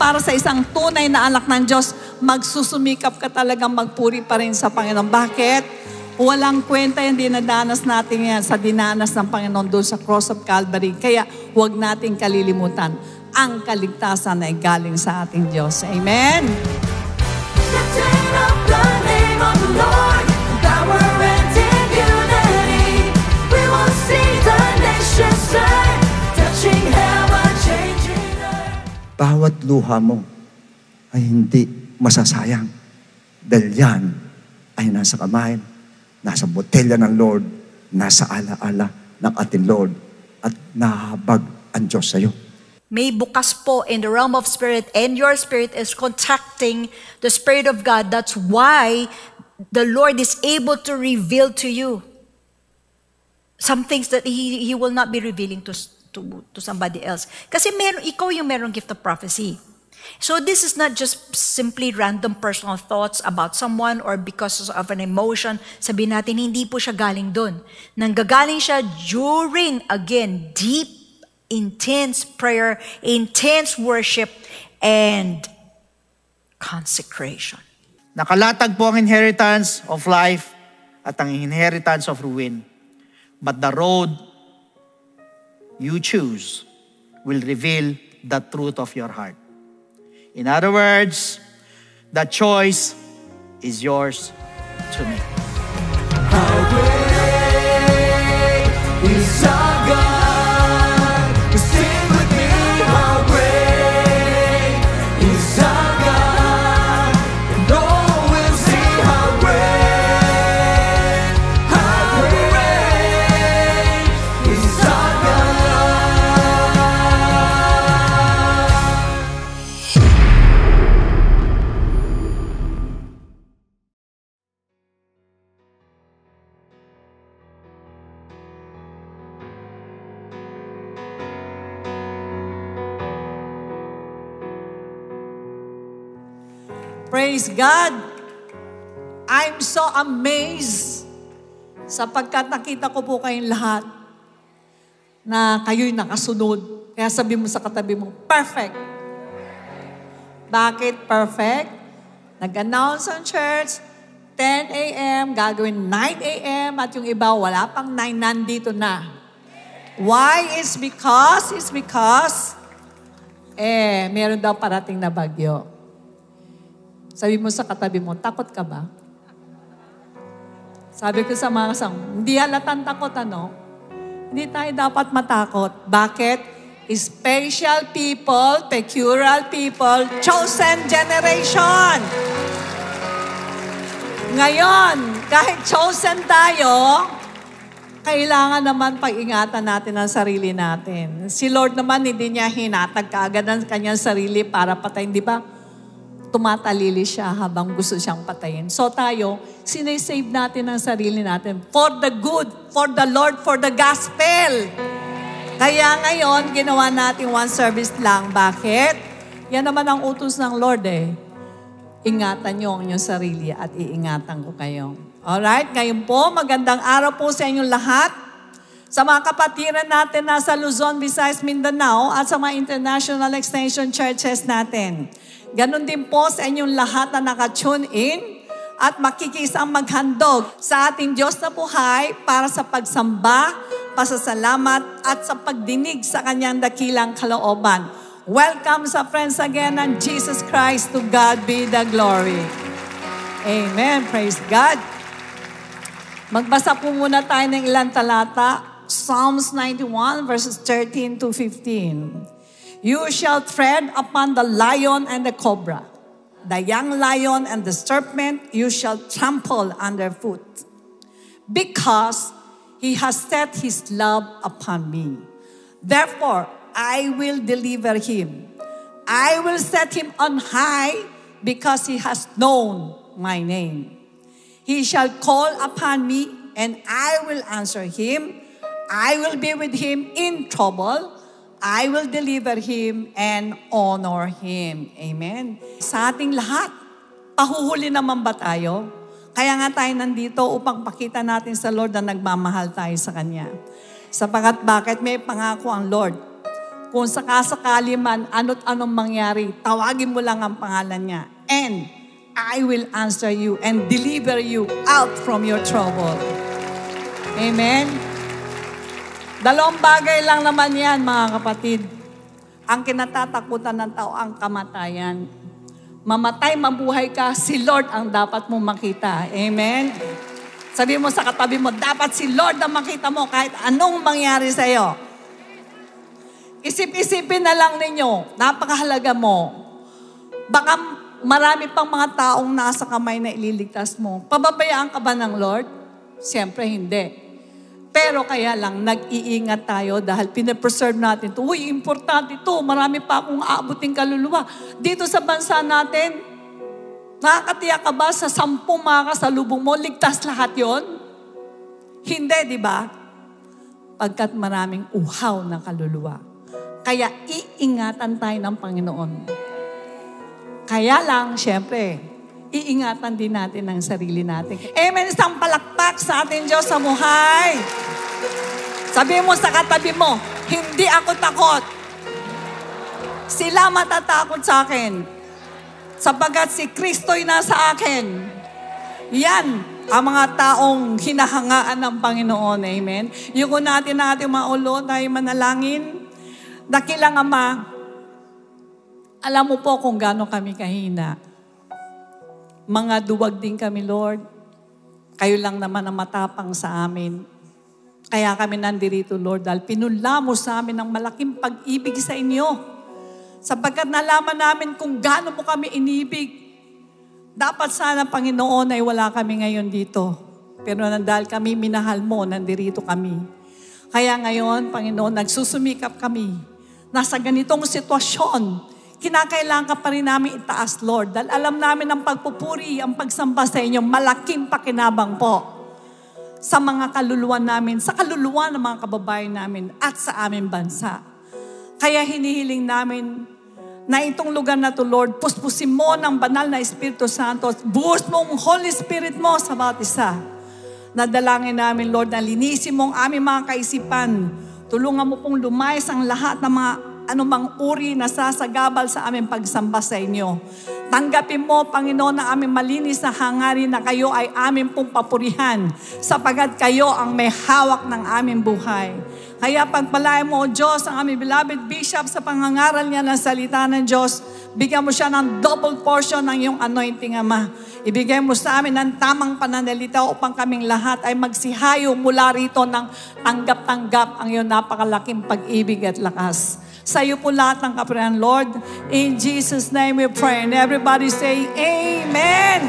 para sa isang tunay na anak ng Diyos, magsusumikap ka talagang magpuri pa rin sa Panginoon. Bakit? Walang kwenta yung dinadanas natin yan sa dinanas ng Panginoon doon sa cross of Calvary. Kaya huwag natin kalilimutan, ang kaligtasan ay galing sa ating Diyos. Amen? Lifting up the name of the Lord, power and in unity, we will see the nations turn, touching heaven, changing earth. Bawat luha mo ay hindi masasayang. Dahil yan ay nasa kamay, nasa botelya ng Lord, nasa alaala ng ating Lord, at nahabag ang Diyos sa iyo. May bukas po in the realm of spirit, and your spirit is contacting the Spirit of God. That's why the Lord is able to reveal to you some things that He will not be revealing to somebody else. Kasi ikaw yung merong gift of prophecy. So this is not just simply random personal thoughts about someone or because of an emotion. Sabihin natin, hindi po siya galing dun. Nanggagaling siya during, again, deep, intense prayer, intense worship, and consecration. Nakalatag po ang inheritance of life at ang inheritance of ruin. But the road you choose will reveal the truth of your heart. In other words, the choice is yours to make. How great is our God? Sing with me, how great is our God? And all will see how great is our God. Praise God! I'm so amazed sapagkat nakita ko po kayong lahat na kayo'y nakasunod. Kaya sabi mo sa katabi mo, perfect. Bakit perfect? Nag-announce ang church, 10 a.m., gagawin 9 a.m., at yung iba, wala pang 9, nandito na. Why? It's because, meron daw parating na bagyo. Sabi mo sa katabi mo, takot ka ba? Sabi ko sa mga kasang, hindi halatang takot, ano? Hindi tayo dapat matakot. Bakit? Special people, peculiar people, chosen generation. Ngayon, kahit chosen tayo, kailangan naman pag-ingatan natin ang sarili natin. Si Lord naman, hindi niya hinatag kaagad ang kanyang sarili para patayin, di ba? Tumatalili siya habang gusto siyang patayin. So tayo, sinisave natin ang sarili natin for the good, for the Lord, for the gospel. Kaya ngayon, ginawa natin one service lang. Bakit? Yan naman ang utos ng Lord eh. Ingatan niyo ang inyong sarili at iingatan ko kayo. Alright? Ngayon po, magandang araw po sa inyong lahat. Sa mga kapatiran natin nasa Luzon, Visayas, Mindanao at sa mga international extension churches natin. Ganon din po sa inyong lahat na naka-tune in at makikisang maghandog sa ating Diyos na buhay para sa pagsamba, pasasalamat at sa pagdinig sa kanyang dakilang kalooban. Welcome sa Friends Again ng Jesus Christ. To God be the glory. Amen. Praise God. Magbasa po muna tayo ng ilang talata. Psalms 91 verses 13 to 15. You shall tread upon the lion and the cobra, the young lion and the serpent you shall trample underfoot. Because he has set his love upon me. Therefore, I will deliver him. I will set him on high because he has known my name. He shall call upon me and I will answer him. I will be with him in trouble. I will deliver him and honor him. Amen. Sa ating lahat, pahuhuli naman ba tayo? Kaya nga tayo nandito upang pakita natin sa Lord na nagmamahal tayo sa Kanya. Sapagat bakit may pangako ang Lord? Kung sakasakali man, ano't anong mangyari, tawagin mo lang ang pangalan niya. And I will answer you and deliver you out from your trouble. Amen? Dalawang bagay lang naman yan, mga kapatid. Ang kinatatakutan ng tao, ang kamatayan. Mamatay, mabuhay ka, si Lord ang dapat mo makita. Amen? Sabi mo sa katabi mo, dapat si Lord ang makita mo kahit anong mangyari sa'yo. Isip-isipin na lang ninyo, napakahalaga mo. Baka marami pang mga taong nasa kamay na ililigtas mo. Pababayaan ka ba ng Lord? Siyempre hindi. Pero kaya lang, nag-iingat tayo dahil pinapreserve natin ito. Uy, importante ito. Marami pa akong aabuting kaluluwa. Dito sa bansa natin, nakakatiyak ka ba sa 10 mga kasalubong mo, ligtas lahat yon? Hindi, di ba? Pagkat maraming uhaw ng kaluluwa. Kaya iingatan tayo ng Panginoon. Kaya lang, syempre, iingatan din natin ang sarili natin. Amen. Isang palakpak sa ating Diyos sa buhay. Sabi mo sa katabi mo, hindi ako takot. Sila matatakot sa akin. Sapagkat si Kristo'y nasa akin. Yan ang mga taong hinahangaan ng Panginoon. Amen. Yuko natin ang ating mga ulo, tayo manalangin. Dakilang Ama, alam mo po kung gaano kami kahina. Mga duwag din kami, Lord. Kayo lang naman ang matapang sa amin. Kaya kami nandirito, Lord, dahil pinunla mo sa amin ng malaking pag-ibig sa inyo. Sapagkat nalaman namin kung gaano mo kami inibig. Dapat sana, Panginoon, ay wala kami ngayon dito. Pero dahil kami minahal mo, nandirito kami. Kaya ngayon, Panginoon, nagsusumikap kami. Nasa ganitong sitwasyon, kinakailangan ka pa rin namin itaas, Lord. Dahil alam namin ang pagpupuri, ang pagsamba sa inyo, malaking pakinabang po sa mga kaluluwa namin, sa kaluluwa ng mga kababayan namin at sa aming bansa. Kaya hinihiling namin na itong lugar na to, Lord, puspusin mo ng banal na Espiritu Santo, buhos mong Holy Spirit mo sa bawat isa. Nadalangin namin, Lord, na linisin mo ang aming mga kaisipan. Tulungan mo pong lumayas ang lahat ng mga anumang uri na sasagabal sa aming pagsamba sa inyo. Tanggapin mo, Panginoon, na aming malinis na hangarin na kayo ay aming pong papurihan sapagkat kayo ang may hawak ng aming buhay. Kaya pagpalain mo, O Diyos, ang aming beloved bishop sa pangangaral niya ng salita ng Diyos. Bigyan mo siya ng double portion ng iyong anointing, Ama. Ibigay mo sa amin ang tamang pananalita upang kaming lahat ay magsihayo mula rito ng tanggap-tanggap ang iyong napakalaking pag-ibig at lakas. Sa iyo po lahat ng kapurihan, Lord. In Jesus' name we pray. And everybody say, Amen!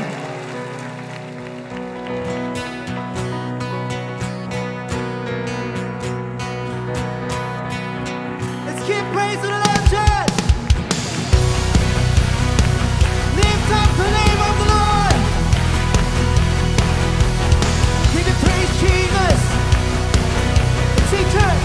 Let's keep praising the Lord, church. Lift up the name of the Lord. Give it praise, Jesus. Sing, church.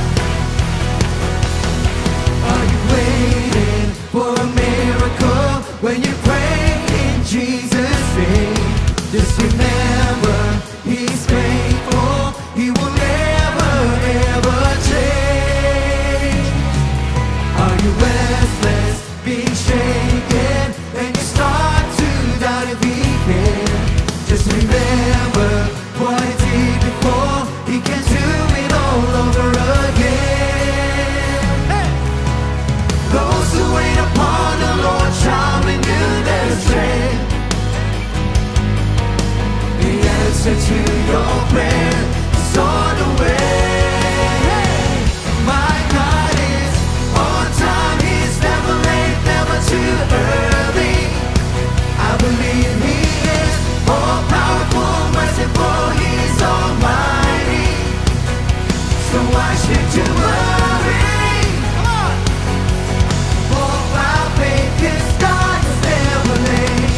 Are you waiting for a miracle when you pray in Jesus' name? Just remember, He's faithful. He will never, ever change. Are you restless, being shaken, and you start to doubt if He can? Just remember what He did before. He can do it all over again. Hey! Those who wait upon the Lord shall renew their strength. The answer to your prayer is on the way. My God is on time. He's never late, never too early. I believe He is all powerful, merciful. He's almighty. So why should you worry? Come on. For by faith His God is never late.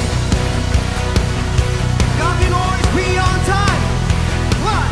God can always be on time. What?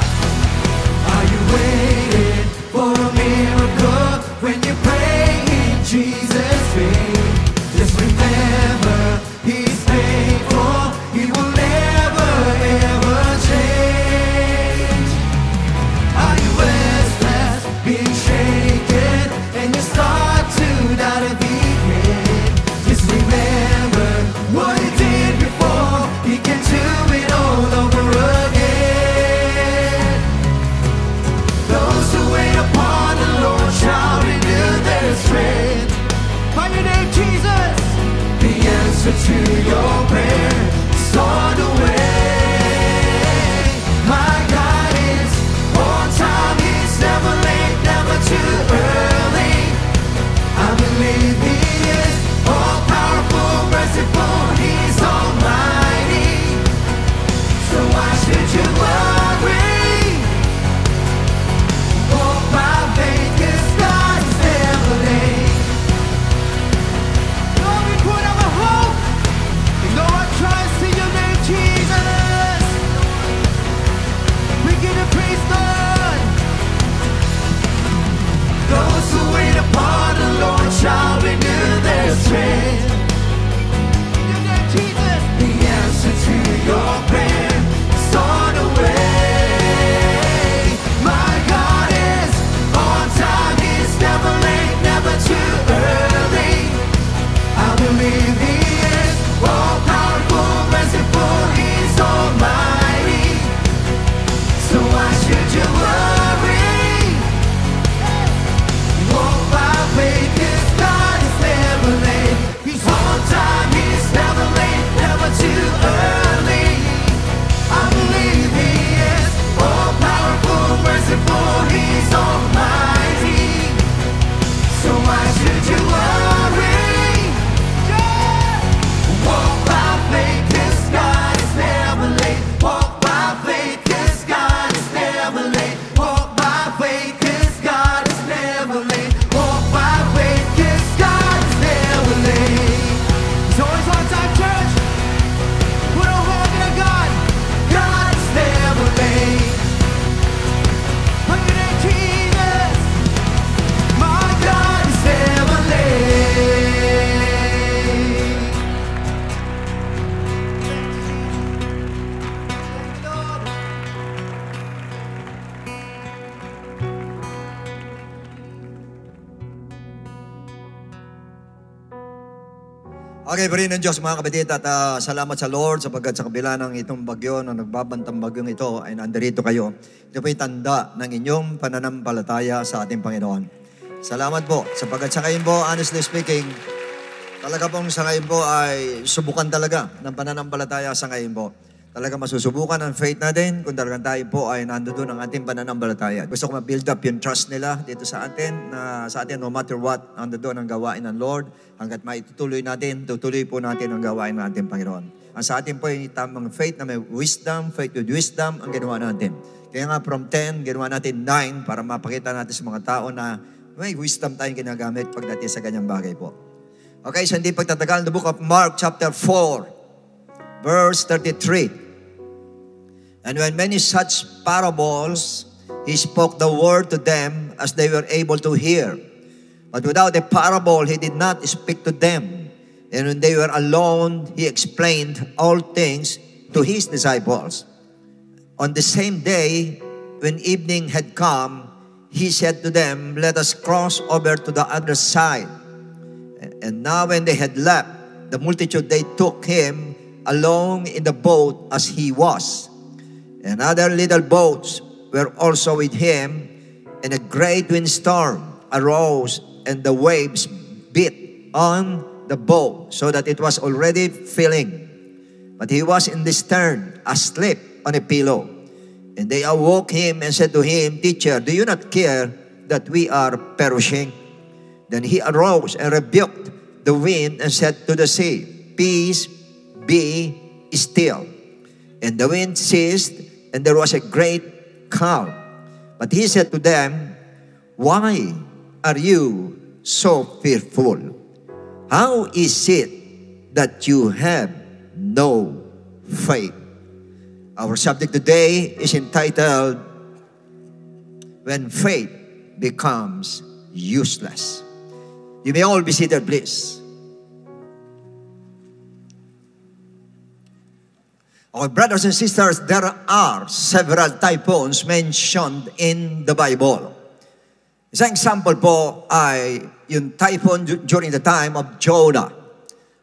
Okay, pari ng Diyos mga kapatid at salamat sa Lord sapagkat sa kabila ng itong bagyo na nagbabantang bagyong ito ay nandarito kayo. Ito po yung tanda ng inyong pananampalataya sa ating Panginoon. Salamat po sapagkat sa ngayon po, honestly speaking, talaga pong sa ngayon po ay subukan talaga ng pananampalataya sa ngayon po. Talaga masusubukan ang faith natin kung talagang tayo po ay nandoon ang ating pananampalataya. Gusto ko ma-build up yung trust nila dito sa atin, na sa atin no matter what, nandoon ang gawain ng Lord. Hanggat maitutuloy natin, tutuloy po natin ang gawain ng ating Panginoon. Ang sa atin po ay tamang faith na may wisdom, faith with wisdom ang ginawa natin. Kaya nga from 10, ginawa natin 9 para mapakita natin sa mga tao na may wisdom tayong ginagamit pagdating sa ganyang bagay po. Okay, so hindi pagtatagal, the book of Mark chapter 4, verse 33. And when many such parables, he spoke the word to them as they were able to hear. But without a parable, he did not speak to them. And when they were alone, he explained all things to his disciples. On the same day, when evening had come, he said to them, "Let us cross over to the other side." And now when they had left the multitude, they took him along in the boat as he was. And other little boats were also with him, and a great windstorm arose, and the waves beat on the boat, so that it was already filling. But he was in the stern, asleep on a pillow. And they awoke him and said to him, "Teacher, do you not care that we are perishing?" Then he arose and rebuked the wind and said to the sea, "Peace, be still." And the wind ceased, and there was a great calm. But he said to them, "Why are you so fearful? How is it that you have no faith?" Our subject today is entitled, "When Faith Becomes Useless." You may all be seated, please. Okay, brothers and sisters, there are several typhoons mentioned in the Bible. Isang example po ay yung typhoon during the time of Jonah.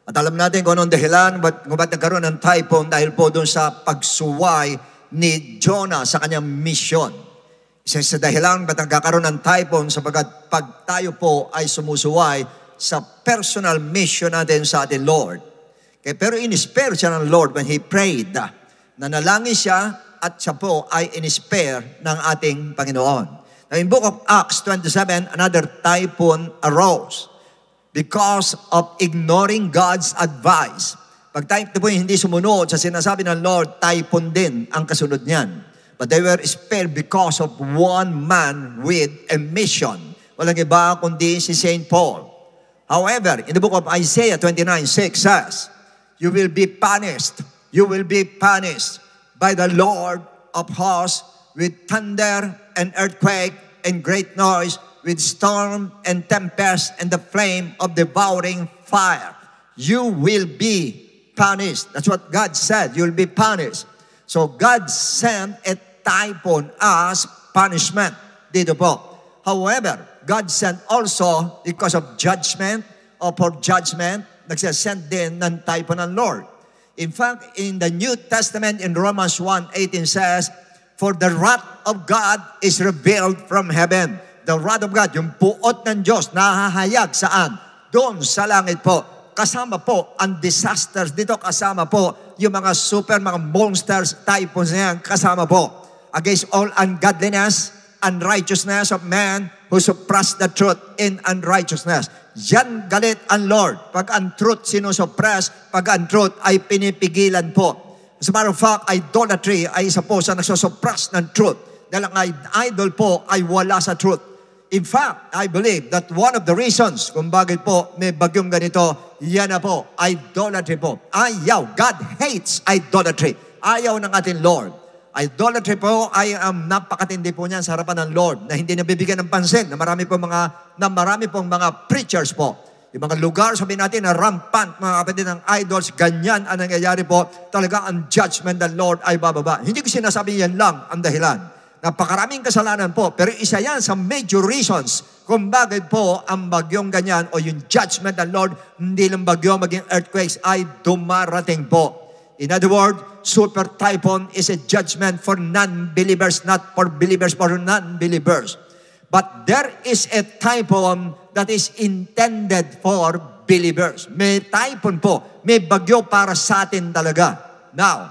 At alam natin kung anong dahilan, kung ba't nagkaroon ng typhoon dahil po doon sa pagsuway ni Jonah sa kanyang mission. Isa sa dahilan ba't nagkakaroon ng typhoon sapagkat pag tayo po ay sumusuway sa personal mission natin sa ating Lord. Okay, pero in-spare siya ng Lord when he prayed. Nanalangin siya at siya po ay in-spare ng ating Panginoon. Now in book of Acts 27, another typhoon arose because of ignoring God's advice. Pag tayo po hindi sumunod sa sinasabi ng Lord, typhoon din ang kasunod niyan. But they were spared because of one man with a mission. Walang iba kundi si St. Paul. However, in the book of Isaiah 29:6 says, "You will be punished. You will be punished by the Lord of hosts with thunder and earthquake and great noise, with storm and tempest and the flame of devouring fire." You will be punished. That's what God said. You will be punished. So God sent a typhoon as punishment. Dito po. However, God sent also because of judgment or for judgment, nagsasend din ng typhoon ng Lord. In fact, in the New Testament in Romans 1:18 says, "For the wrath of God is revealed from heaven." The wrath of God, yung puot ng Diyos, nahahayag saan? Doon sa langit po. Kasama po ang disasters. Dito kasama po yung mga mga monsters, typhoons na yan, kasama po. Against all ungodliness, unrighteousness of man who suppress the truth in unrighteousness. Yan galit ang Lord. Pag ang truth sinusuppress, pag ang truth ay pinipigilan po. As a matter of fact, idolatry ay isa po sa nagsusuppress ng truth. Dahil ang idol po ay wala sa truth. In fact, I believe that one of the reasons kung bakit po may bagyong ganito, yan na po, idolatry po. Ayaw. God hates idolatry. Ayaw ng ating Lord. Idolatry po ay napakatindi po niyan sa harapan ng Lord na hindi nabibigyan ng pansin na marami pong mga preachers po. Yung mga lugar, sabihin natin na rampant mga kapatid ng idols, ganyan ang nangyayari po. Talaga ang judgment ng Lord ay bababa. Hindi ko sinasabi yan lang ang dahilan. Napakaraming kasalanan po. Pero isa yan sa major reasons kung bakit po ang bagyong ganyan o yung judgment ng Lord, hindi lang bagyo, maging earthquakes, ay dumarating po. In other words, super typhoon is a judgment for non-believers, not for believers, for non-believers. But there is a typhoon that is intended for believers. May typhoon po, may bagyo para sa atin talaga. Now,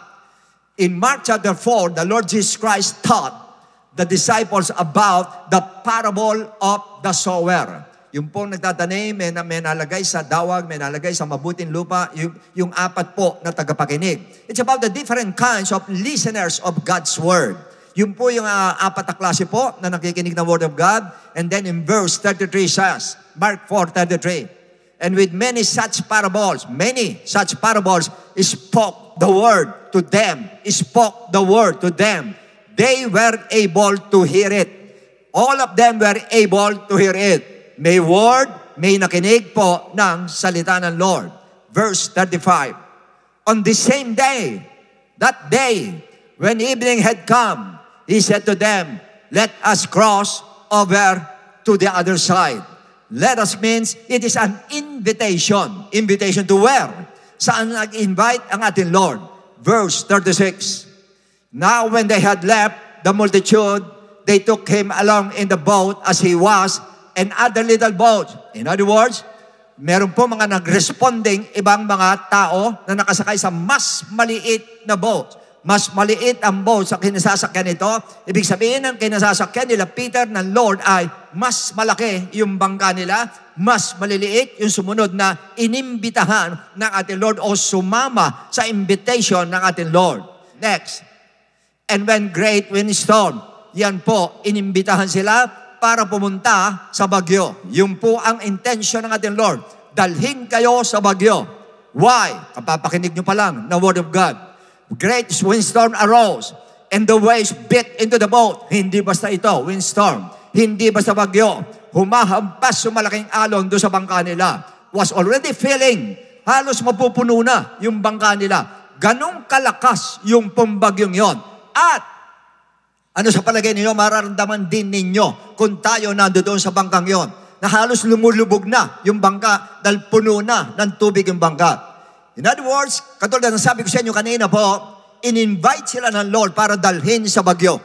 in Mark chapter 4, the Lord Jesus Christ taught the disciples about the parable of the sower. Yung pong nagtatanim, may nalagay sa dawag, may nalagay sa mabuting lupa, yung apat po na tagapakinig. It's about the different kinds of listeners of God's Word. Yung po yung apat na klase po na nakikinig ng Word of God. And then in verse 33 says, Mark 4:33, and with many such parables, spoke the Word to them. Spoke the Word to them. They were able to hear it. All of them were able to hear it. May word, may nakinig po ng salita ng Lord. Verse 35. On the same day, that day, when evening had come, He said to them, let us cross over to the other side. Let us means, it is an invitation. Invitation to where? Saan nag-invite ang ating Lord? Verse 36. Now when they had left the multitude, they took Him along in the boat as He was, and other little boats. In other words, meron po mga nag-responding ibang mga tao na nakasakay sa mas maliit na boat. Mas maliit ang boat sa kinasasakyan nito. Ibig sabihin ng kinasasakyan nila Peter ng Lord ay mas malaki yung bangka nila, mas maliliit yung sumunod na inimbitahan ng ating Lord o sumama sa invitation ng ating Lord. Next. And when great windstorm, yan po, inimbitahan sila para pumunta sa bagyo. Yung po ang intention ng ating Lord. Dalhin kayo sa bagyo. Why? Kapapakinig nyo pa lang na Word of God. Great windstorm arose, and the waves beat into the boat. Hindi basta ito, windstorm. Hindi basta bagyo. Humahampas yung malaking alon doon sa bangka nila. Was already filling. Halos mapupuno na yung bangka nila. Ganong kalakas yung pumbagyong yon. At, ano sa palagay ninyo, mararamdaman din ninyo kung tayo nandoon sa bangkang yon, na halos lumulubog na yung bangka dahil puno na ng tubig yung bangka. In other words, katulad ng sabi ko sa inyo kanina po, in-invite sila ng Lord para dalhin sa bagyo.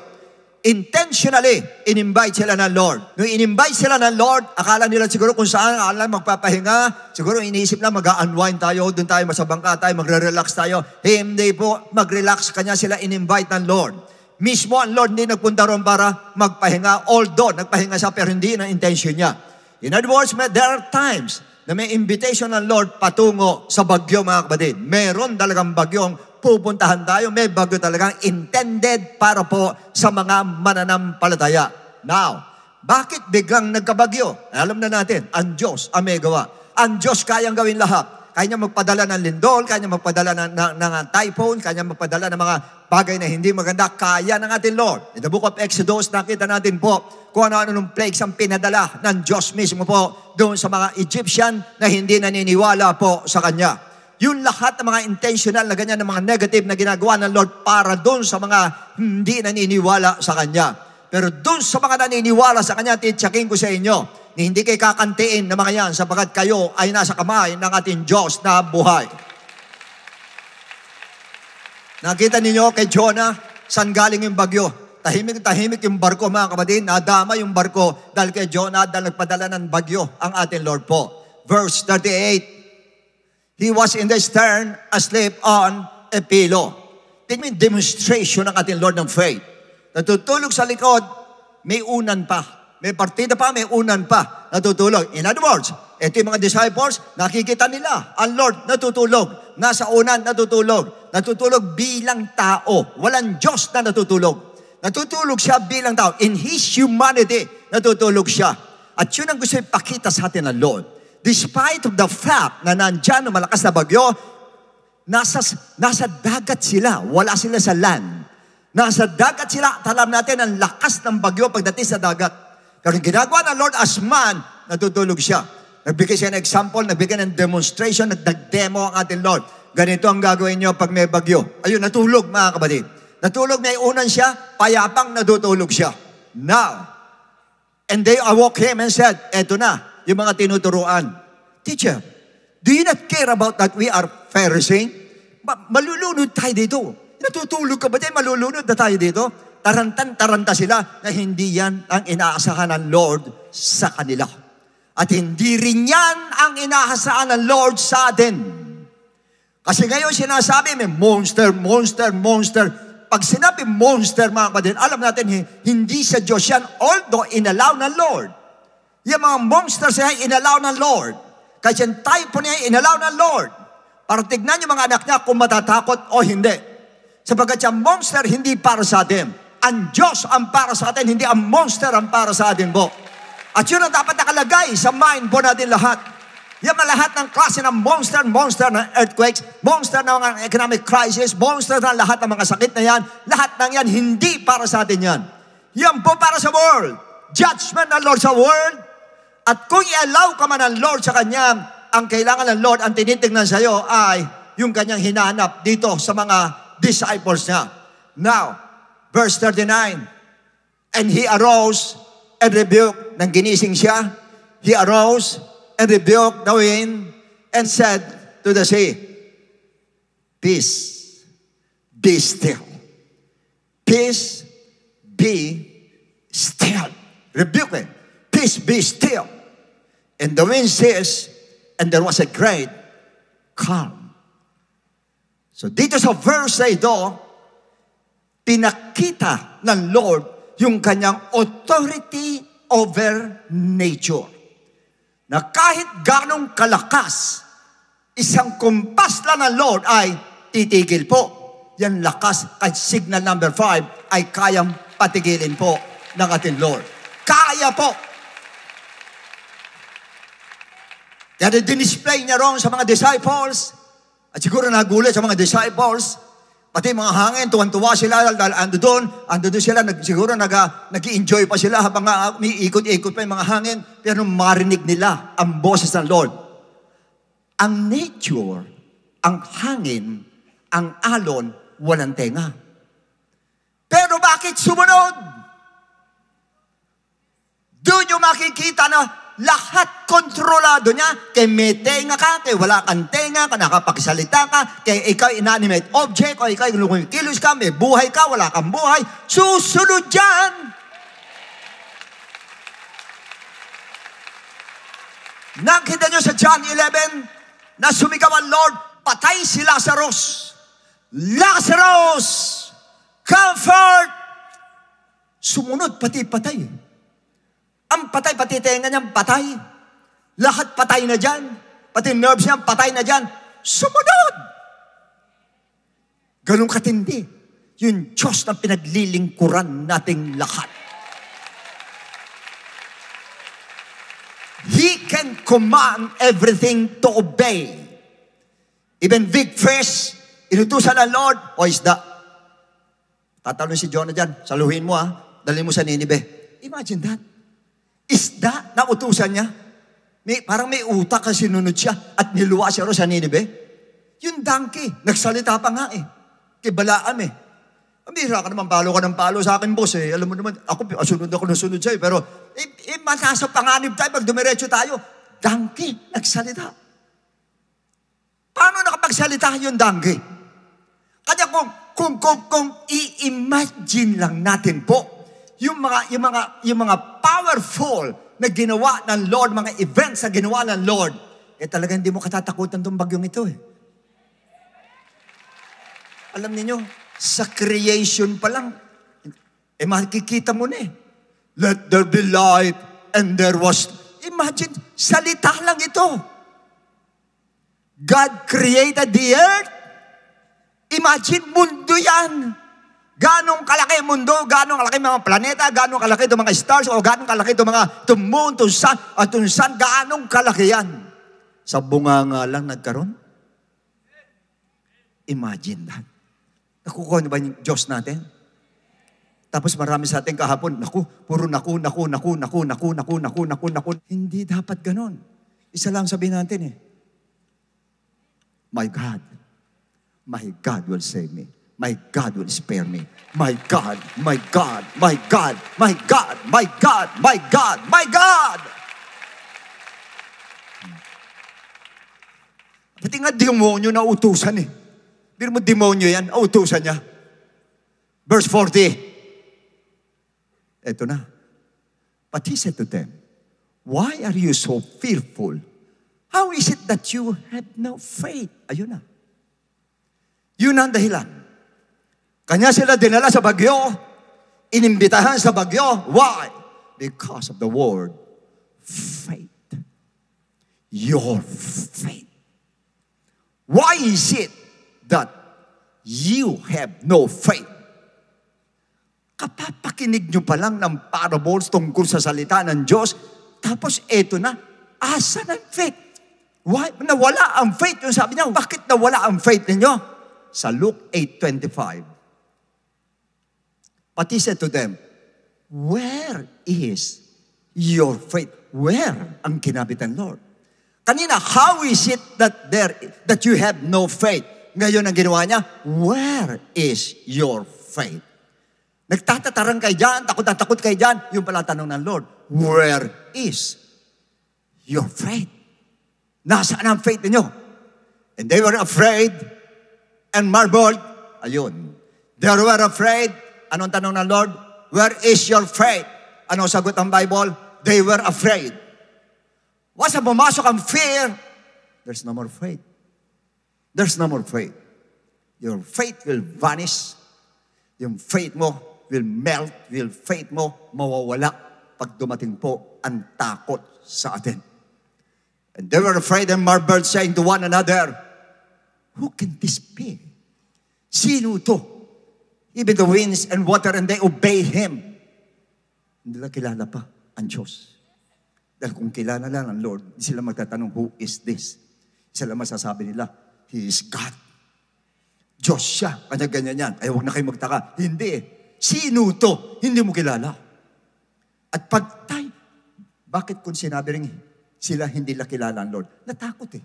Intentionally, in-invite sila ng Lord. Nung in-invite sila ng Lord, akala nila siguro kung saan, akala magpapahinga, siguro iniisip na mag-unwind tayo, doon tayo sa bangka tayo, magre-relax tayo. Hindi po, mag-relax, kanya sila in-invite ng Lord. Mismo ang Lord hindi nagpunta ron para magpahinga, although nagpahinga siya pero hindi na intention niya. In other words, there are times na may invitation ng Lord patungo sa bagyo, mga kapatid. Meron talagang bagyong pupuntahan tayo, may bagyo talagang intended para po sa mga mananampalataya. Now, bakit biglang nagkabagyo? Alam na natin, ang Diyos ang may gawa. Ang Diyos kayang gawin lahat. Kaya niya magpadala ng lindol, kaya niya magpadala ng typhoon, kaya niya magpadala ng mga bagay na hindi maganda. Kaya ng ating Lord. In the book of Exodus, nakita natin po kung ano-ano ng plagues ang pinadala ng Diyos mismo po doon sa mga Egyptian na hindi naniniwala po sa Kanya. Yung lahat ng mga intentional na ganyan, ng mga negative na ginagawa ng Lord para doon sa mga hindi naniniwala sa Kanya. Pero doon sa mga naniniwala sa Kanya, titsakin ko sa inyo, hindi kayo kakantiin na mga yan sapagat kayo ay nasa kamay ng ating Diyos na buhay. Nakita ninyo kay Jonah, saan galing yung bagyo? Tahimik yung barko, mga kapatid. Nadama yung barko dahil kay Jonah dahil nagpadala ng bagyo ang ating Lord po. Verse 38, He was in the stern, asleep on a pillow. Tingnan yung demonstration ng ating Lord ng faith. Natutulog sa likod, may unan pa. May partida pa, may unan pa. Natutulog. In other words, ito yung mga disciples, nakikita nila, ang Lord natutulog. Nasa unan, natutulog. Natutulog bilang tao. Walang Diyos na natutulog. Natutulog siya bilang tao. In His humanity, natutulog siya. At yun ang gusto ipakita sa atin ng Lord. Despite of the fact na nandyan ang malakas na bagyo, nasa dagat sila. Wala sila sa land. Nasa dagat sila. At alam natin ang lakas ng bagyo pagdating sa dagat. Pero ginagawa ng Lord as man, natutulog siya. Nagbigay siya ng example, nagbigay ng demonstration, nagdemo ang ating Lord. Ganito ang gagawin niyo pag may bagyo. Ayun, natulog mga kapatid. Natulog, may unan siya, payapang natutulog siya. Now, and they awoke him and said, eto na, yung mga tinuturuan. Teacher, do you not care about that we are Pharisee? Malulunod tayo dito. Natutulog ka ba dyan? Malulunod na tayo dito? Taranta sila na hindi yan ang inaasahan ng Lord sa kanila. At hindi rin yan ang inaasahan ng Lord sa atin. Kasi ngayon sinasabi, may monster. Pag sinabi monster, mga kapatid, alam natin, hindi sa Diyos yan, although inalaw ng Lord. Yung mga monsters yan, inalaw ng Lord. Kasi yung type niya, inalaw ng Lord. Para tignan yung mga anak niya kung matatakot o hindi. Sapagkat yung monster, hindi para sa atin. Ang Diyos ang para sa atin, hindi ang monster ang para sa atin po. At yun ang dapat nakalagay sa mind po natin lahat. Yung lahat ng klase ng monster ng earthquakes, monster ng mga economic crisis, monster ng lahat ng mga sakit na yan, lahat ng yan, hindi para sa atin yan. Yan po para sa world. Judgment ng Lord sa world. At kung i-allow ka man ng Lord sa kanya, ang kailangan ng Lord, ang tinitingnan sa iyo ay yung kanyang hinanap dito sa mga disciples niya. Now, verse 39, and he arose and rebuked, nang ginising siya, he arose and rebuked the wind and said to the sea, peace, be still. Peace, be still. Rebuke it. Peace, be still. And the wind ceased, and there was a great calm. So dito sa verse na ito, pinakita ng Lord yung kanyang authority over nature. Na kahit ganong kalakas, isang kumpas lang ng Lord ay titigil po. Yan lakas, kahit signal number 5 ay kayang patigilin po ng ating Lord. Kaya po. Kaya dinisplay niya ron sa mga disciples, at siguro nagulat sa mga disciples, pati mga hangin, tuwan-tuwa sila dahil ando doon sila, siguro nag-i-enjoy pa sila habang umiikot-ikot pa yung mga hangin, pero marinig nila ang boses ng Lord. Ang nature, ang hangin, ang alon, walang tenga. Pero bakit sumunod? Doon yung makikita na lahat kontrolado niya. Kaya may tenga ka, kaya wala kang tenga, kaya nakapagsalita ka, kaya ikaw inanimate object, o ikaw lumikilos ka, may buhay ka, wala kang buhay. Susunod dyan. Nakita nyo sa John 11 na sumigaw ang Lord, patay si Lazarus. Lazarus, comfort. Sumunod, pati patay. Ang patay, pati tenga niya, patay. Lahat patay na dyan. Pati nerves niya, patay na dyan. Sumunod! Ganun katindi. Yung Diyos na pinaglilingkuran nating lahat. He can command everything to obey. Even big fish, inutusan ng Lord, o isda. Tatalon si Jonah dyan, saluhin mo dalhin mo sa Ninive. Imagine that. Isda na utusan niya. Parang may utak kasi sinunod siya at niluwa siya ro sa Ninive. Yung donkey, nagsalita pa nga kay Balaam Mabira ka naman, palo ka ng palo sa akin, boss Alam mo naman, ako sunod sa'yo. Pero, nasa panganib tayo, pag dumiretso tayo. Donkey, nagsalita. Paano nakapagsalita yung donkey? Kanya kung i-imagine lang natin po, yung mga powerful na ginawa ng Lord, mga events na ginawa ng Lord, talaga hindi mo katatakutan itong bagyong ito Alam niyo, sa creation pa lang, makikita mo na let there be light, and there was, imagine, salita lang ito. God created the earth. Imagine, mundo yan. Ganong kalaki ang mundo, ganong kalaki mga planeta, ganong kalaki itong mga stars, o ganong kalaki itong mga moon, itong sun, at itong sun, ganong kalaki yan. Sa bunga nga lang nagkaroon. Imagine that. Nakukuha niyo ba yung Diyos natin? Tapos marami sa atin kahapon, puro naku. Hindi dapat ganon. Isa lang sabihin natin my God will save me. my God will spare me. My God, my God, my God, my God, my God, my God, my God. Pati nga demonyo na utusan eh. Pero mo demonyo yan, utusan niya. Verse 40. Ito na. But he said to them, why are you so fearful? How is it that you have no faith? Ayun na. Yun ang dahilan. Kanya sila dinala sa bagyo, inimbitahan sa bagyo. Why? Because of the word faith. Your faith. Why is it that you have no faith? Kapapakinig nyo pa lang ng parables tungkol sa salita ng Diyos, tapos eto na, asa ng faith? Why? Nawala ang faith. Yung sabi niya, bakit nawala ang faith ninyo? Sa Luke 8:25. But he said to them, where is your faith? Where ang kinabit ng Lord? Kanina, how is it that you have no faith? Ngayon ang ginawa niya, where is your faith? Nagtatatarang kayo dyan, takot kayo dyan. Yung pala tanong ng Lord, where is your faith? Nasaan ang faith ninyo? And they were afraid and marveled. Ayun. They were afraid. Anong tanong ng Lord? Where is your faith? Anong sagot ng Bible? They were afraid. Once na pumasok ang fear, there's no more faith. There's no more faith. Your faith will vanish. Yung faith mo will melt. Yung faith mo mawawala pag dumating po ang takot sa atin. And they were afraid and marveled, saying to one another, who can this be? Sino to? Even the winds and water, and they obey Him. Hindi nila kilala pa ang Diyos. Dahil kung kilala lang ang Lord, hindi sila magtatanong, who is this? Sila masasabi nila, He is God. Diyos siya. Kanya-ganyan yan. Ay, huwag na kayo magtaka. Hindi. Sino to? Hindi mo kilala. At pag tayo, bakit kung sinabi rin sila hindi nila kilala ang Lord? Natakot eh.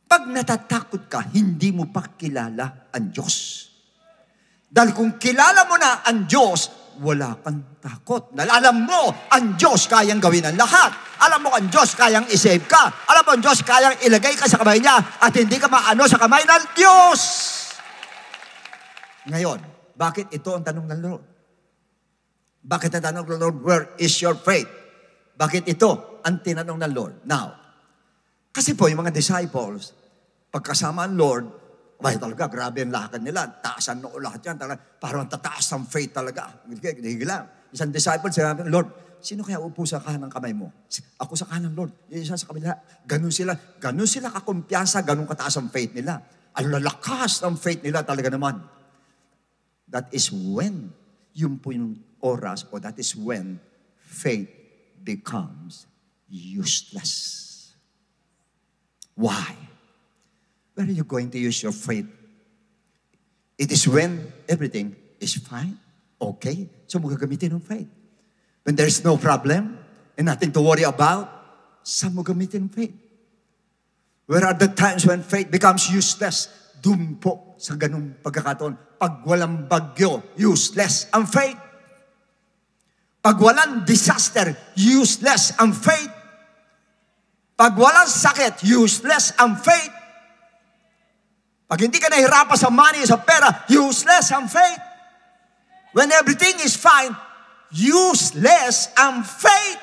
Pag natatakot ka, hindi mo pa kilala ang Diyos. Dahil kung kilala mo na ang Diyos, wala kang takot. Dahil alam mo, ang Diyos kayang gawin ang lahat. Alam mo, ang Diyos kayang isave ka. Alam mo, ang Diyos kayang ilagay ka sa kamay niya at hindi ka maano sa kamay ng Diyos. Ngayon, bakit ito ang tanong ng Lord? Bakit ang tanong ng Lord, where is your faith? Bakit ito ang tinanong ng Lord? Now, kasi po yung mga disciples, pagkasama ang Lord, ay talaga, grabe ang lakad nila. Taasan noo lahat yan. Talaga, parang tataas ang faith talaga. Hindi lang. Isang disciple, sinabi, Lord, sino kaya upo sa kanang kamay mo? Ako sa kanan, Lord. Isa sa kabila. Ganun sila kakumpiyansa, ganun kataas ang faith nila. Ang lalakas ang faith nila talaga naman. That is when, yun po yung oras, o that is when faith becomes useless. Why? Where are you going to use your faith? It is when everything is fine, okay. So mo gagamitin ng faith. When there's no problem and nothing to worry about, saan mo gamitin ng faith? Where are the times when faith becomes useless? Doon po sa ganung pagkakataon. Pag walang bagyo, useless ang faith. Pag walang disaster, useless ang faith. Pag walang sakit, useless ang faith. Pag hindi ka nahirapan sa money, sa pera, useless ang faith. When everything is fine, useless ang faith.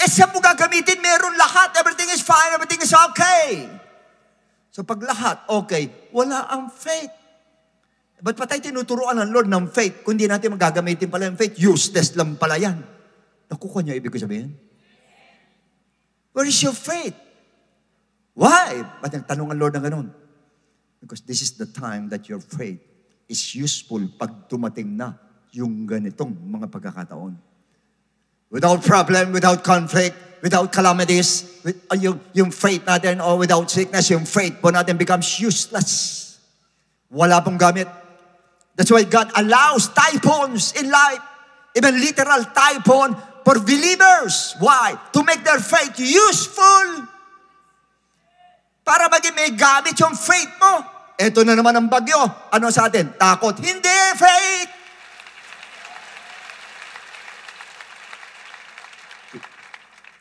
Eh, saan mo gagamitin? Meron lahat. Everything is fine. Everything is okay. So pag lahat okay, wala ang faith. Ba't pa tayo tinuturuan ng Lord ng faith? Kung di natin magagamitin pala yung faith, useless lang pala yan. Nakuha niyo ibig ko sabihin? Where is your faith? Why? Ba't nagtanong ang Lord ng ganun? Because this is the time that your faith is useful pag dumating na yung ganitong mga pagkakataon. Without problem, without conflict, without calamities, yung faith natin, or without sickness, yung faith po natin becomes useless. Wala pong gamit. That's why God allows typhoons in life, even literal typhoon for believers. Why? To make their faith useful. Para maging may gamit yung faith mo. Ito na naman ang bagyo. Ano sa atin? Takot. Hindi, faith!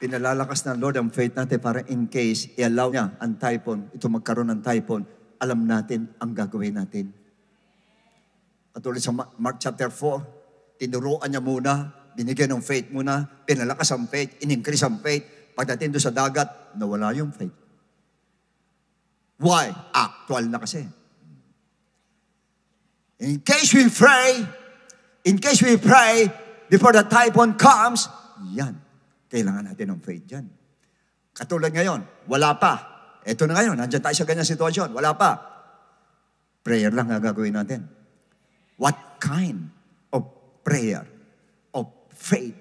Pinalalakas ng Lord ang faith natin para in case i-allow niya ang typhoon, ito magkaroon ng typhoon, alam natin ang gagawin natin. Katulad sa Mark chapter 4, tinuruan niya muna, binigyan ng faith muna, pinalakas ang faith, in-increase ang faith. Pagdating doon sa dagat, nawala yung faith. Why? Actual na kasi. In case we pray before the typhoon comes, yan. Kailangan natin ng faith yan. Katulad ngayon, wala pa. Ito na ngayon, nandiyan tayo sa ganyang sitwasyon. Wala pa. Prayer lang ang gagawin natin. What kind of prayer, of faith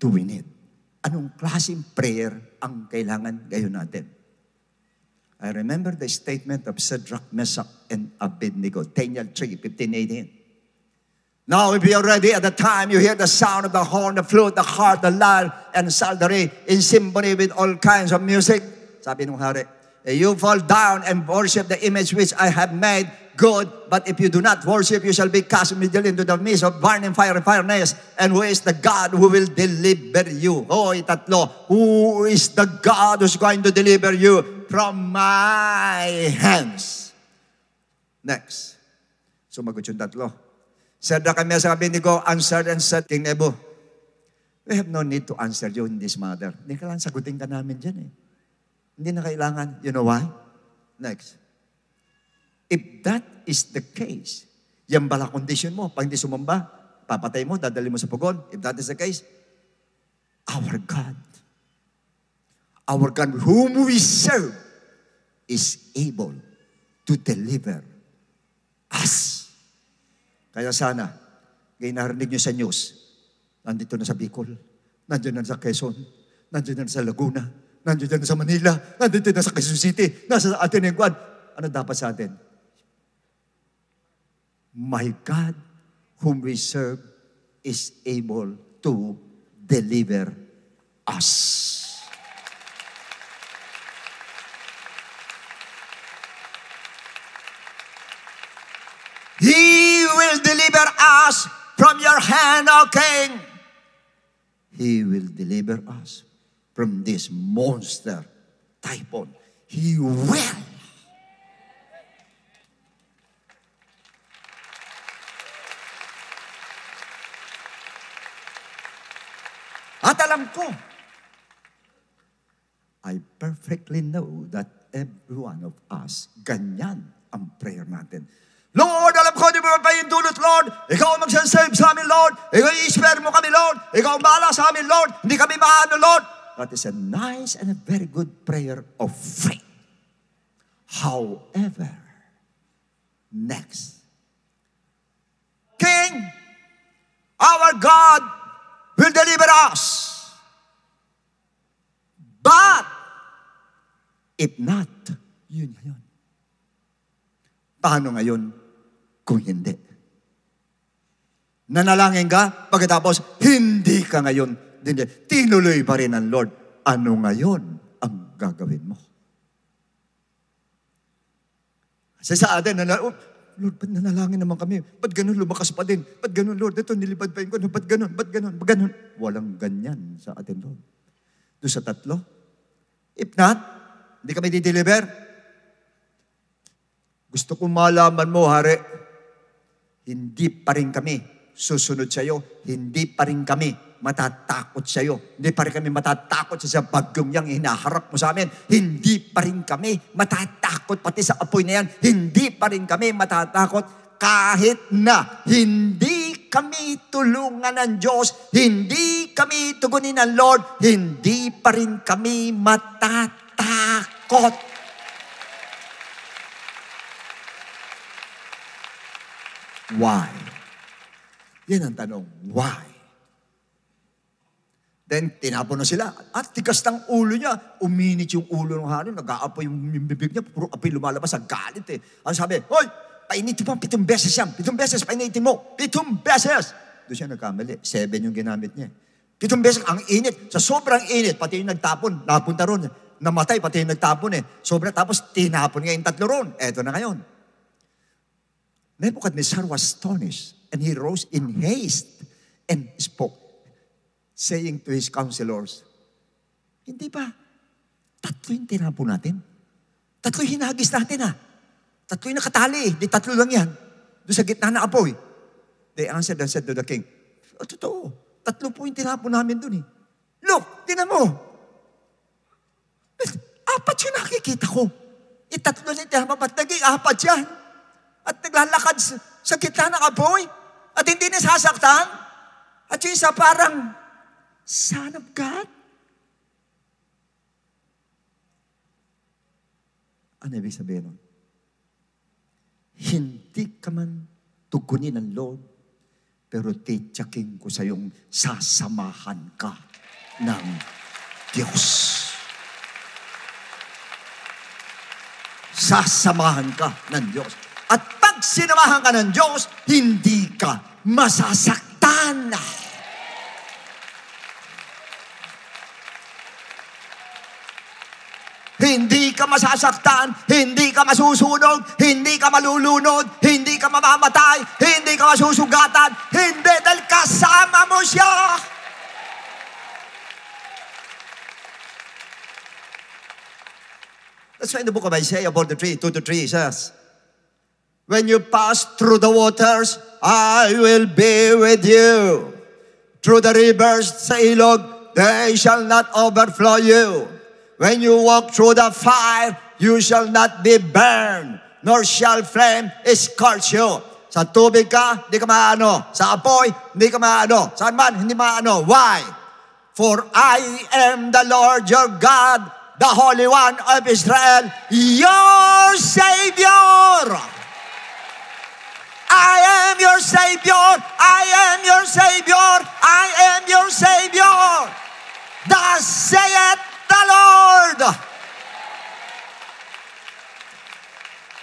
do we need? Anong klaseng prayer ang kailangan gayon natin? I remember the statement of Shadrach, Meshach, and Abednego, Daniel 3, 15-18. Now, if you are ready, at the time you hear the sound of the horn, the flute, the harp, the lyre, and psaltery in symphony with all kinds of music. Sabi ng hari, you fall down and worship the image which I have made good, but if you do not worship, you shall be cast immediately into the midst of burning furnace. And who is the God who will deliver you? Tatlo. Who is the God who's going to deliver you from my hands? Next. Sumagot yung tatlo. Shadrach, Meshach, and Abednego answered and said, King Nebo, we have no need to answer you in this matter. Hindi ka lang sagutin ka namin dyan eh. Hindi na kailangan. You know why? Next. If that is the case, yan bala condition mo, pag hindi sumamba, papatay mo, dadali mo sa pugon. If that is the case, our God whom we serve is able to deliver us. Kaya sana, ngayon narinig nyo sa news, nandito na sa Bicol, nandiyan na sa Quezon, nandiyan na sa Laguna, nandiyan na sa Manila, nandito na sa Quezon City, nasa atin yung Guad. Ano dapat sa atin? My God, whom we serve, is able to deliver us. He will deliver us from your hand, O King. He will deliver us from this monster typhoon. He will. At alam ko, I perfectly know that every one of us, ganyan ang prayer natin. Lord, alam ko, di mo pahintulot, Lord. Ikaw ang magsasave sa amin, Lord. Ikaw i-spare mo kami, Lord. Ikaw ang bahala sa amin, Lord. Hindi kami maano, Lord. That is a nice and a very good prayer of faith. However, next, King, our God will deliver us. But, if not, yun. Paano ngayon kung hindi? Nanalangin ka, pagkatapos, hindi ka ngayon. Tinuloy pa rin ang Lord. Ano ngayon ang gagawin mo? Kasi sa atin, Lord, ba't nanalangin naman kami? Ba't ganun lumakas pa din? Ba't ganun, Lord? Ito, nilipad pa yun ko. Ba't ganun? Ba't ganun? Ba't ganun? Walang ganyan sa atin, Lord. Doon sa tatlo. If not, hindi kami di-deliver. Gusto kong malaman mo, Hari, hindi pa rin kami susunod sa iyo. Hindi pa rin kami matatakot sa iyo. Hindi pa rin kami matatakot sa bagyong yang hinaharap mo sa amin. Hindi pa rin kami matatakot pati sa apoy na yan. Hindi pa rin kami matatakot kahit na hindi kami tulungan ng Diyos, hindi kami tugunin ng Lord, hindi pa rin kami matatakot. Why? Yan ang tanong. Why? Then, tinapon na sila. At tigas ng ulo niya. Uminit yung ulo ng hari. Nag-aapoy yung bibig niya. Puro apoy lumalabas sa galit eh. Ano sabi? Hoy! Painitin mo 7 beses yan. 7 beses painitin mo. 7 beses! Doon siya nagkamali. 7 yung ginamit niya. 7 beses. Ang init. Sa sobrang init, pati yung nagtapon. Napunta ron. Namatay, pati yung nagtapon eh. Sobra. Tapos tinapon nga yung 3 ron. Eto na ngayon. Nebuchadnezzar was astonished, and he rose in haste and spoke, saying to his counselors, hindi ba, 3 yung tinapon natin? 3 yung hinagis natin 3 yung nakatali, di 3 lang yan. Doon sa gitna na apoy. They answered and said to the king, totoo, 3 po yung tinapon namin doon Look, tinan mo. 4 yung nakikita ko. 3 na yung tinapon, ba't naging 4 yan? At naglalakad sa gitna ng apoy at hindi nasasaktan. At yung isa parang, Son of God? Ano ibig sabihin nun? Hindi ka man tugunin ng Lord, pero tityaking ko sa iyong sasamahan ka ng Diyos. Sasamahan ka ng Diyos. At pag sinamahan ka ng Diyos, hindi ka masasaktan. Hindi ka masasaktan, hindi ka masusunog, hindi ka malulunod, hindi ka mamamatay, hindi ka masusugatan, hindi dahil kasama mo siya. That's why in the book of Isaiah about the tree, 2-3 says, when you pass through the waters, I will be with you. Through the rivers, sa ilog, they shall not overflow you. When you walk through the fire, you shall not be burned, nor shall flame scorch you. Sa tubig ka, hindi ka maano. Sa apoy, hindi ka maano. Saan man, hindi maano. Why? For I am the Lord your God, the Holy One of Israel, your Savior. I am your Savior. I am your Savior. I am your Savior. Thus saith the Lord.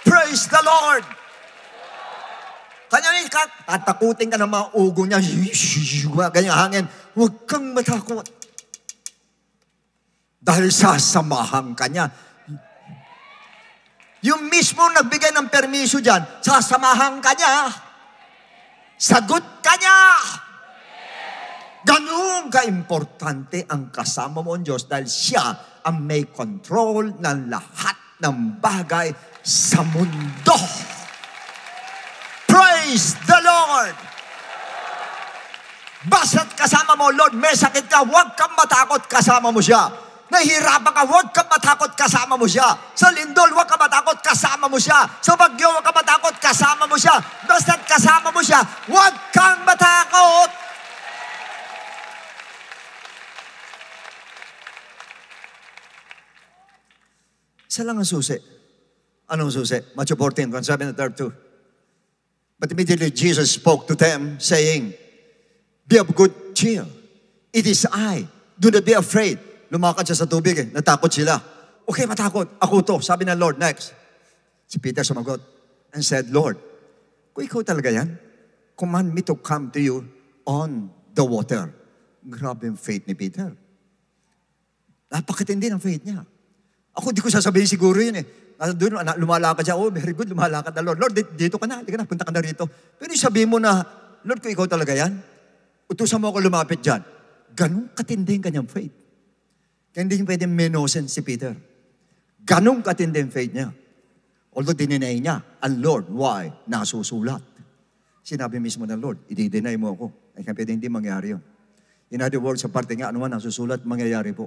Praise the Lord. Kanya tatakutin ka ng mga ugo niya. Ganyang hangin. Huwag kang matakot. Dahil sasamahan ka niya. Yung mismo nagbigay ng permiso dyan, sasamahan ka niya. Sagot ka niya. Ganun ka-importante ang kasama mo ang Diyos dahil siya ang may control ng lahat ng bagay sa mundo. Praise the Lord! Basta't kasama mo, Lord, may sakit ka, huwag kang matakot, kasama mo siya. Nahihirapan ka, huwag kang matakot, kasama mo siya. Sa lindol, huwag kang matakot, kasama mo siya. Sa bagyo, huwag kang matakot, kasama mo siya. Basta't kasama mo siya, huwag kang matakot. Isa lang ang susi. Anong susi? Matthew 14, 1-7-32. But immediately Jesus spoke to them, saying, be of good cheer. It is I. Do not be afraid. Lumakad siya sa tubig natakot sila. Okay, matakot. Ako to. Sabi ng Lord, next. Si Peter sumagot and said, Lord, kung ikaw talaga yan, command me to come to you on the water. Grabe yung faith ni Peter. Napakatindi ng faith niya. Ako di ko sasabihin siguro yun Doon, lumalakad siya, very good, lumalakad na Lord. Lord, dito ka na, punta ka na rito. Pero sabihin mo na, Lord, kung ikaw talaga yan, utusan mo ako lumapit dyan. Ganun katindi yung kanyang faith. Kaya hindi pwedeng menosen si Peter. Ganun katindi yung faith niya. Although dininay niya, ang Lord, why? Nasusulat. Sinabi mismo ng Lord, i-deny mo ako. Ay kaya pwede hindi mangyari yun. In other words, sa parte nga, ano man nasusulat, mangyayari po.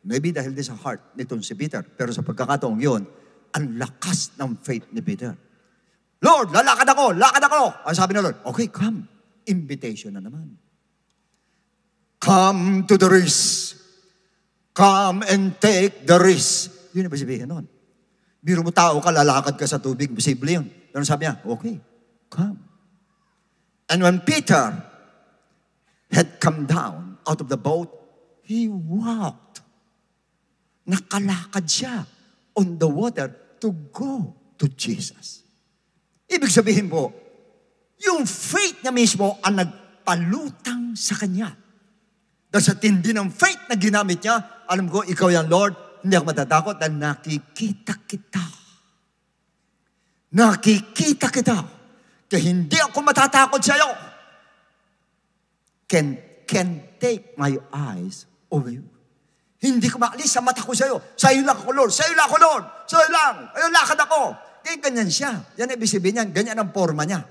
Maybe dahil din sa heart nitong si Peter. Pero sa pagkakataong yun, ang lakas ng faith ni Peter. Lord, lakad ako. Ang sabi ng Lord, okay, come. Invitation na naman. Come to the risk. Come and take the risk. Yun ang sabihin nun. Biro mo tao ka, lalakad ka sa tubig. Posible yun. Pero sabi niya, okay, come. And when Peter had come down out of the boat, he walked. Nakalakad siya on the water to go to Jesus. Ibig sabihin po, yung faith niya mismo ang nagpalutang sa kanya. Dahil sa tindi ng faith na ginamit niya, alam ko, ikaw yan, Lord, hindi ako matatakot dahil nakikita kita. Nakikita kita. Kaya hindi ako matatakot sa iyo. Can take my eyes over you. Hindi ko maalis sa mata ko sa iyo. Sa iyo lang ako, Lord. Sa iyo lang ako, Lord. Sa iyo lang. Ayun, lakad ako. Kaya ganyan siya. Yan ibig sabihin niyan. Ganyan ang forma niya.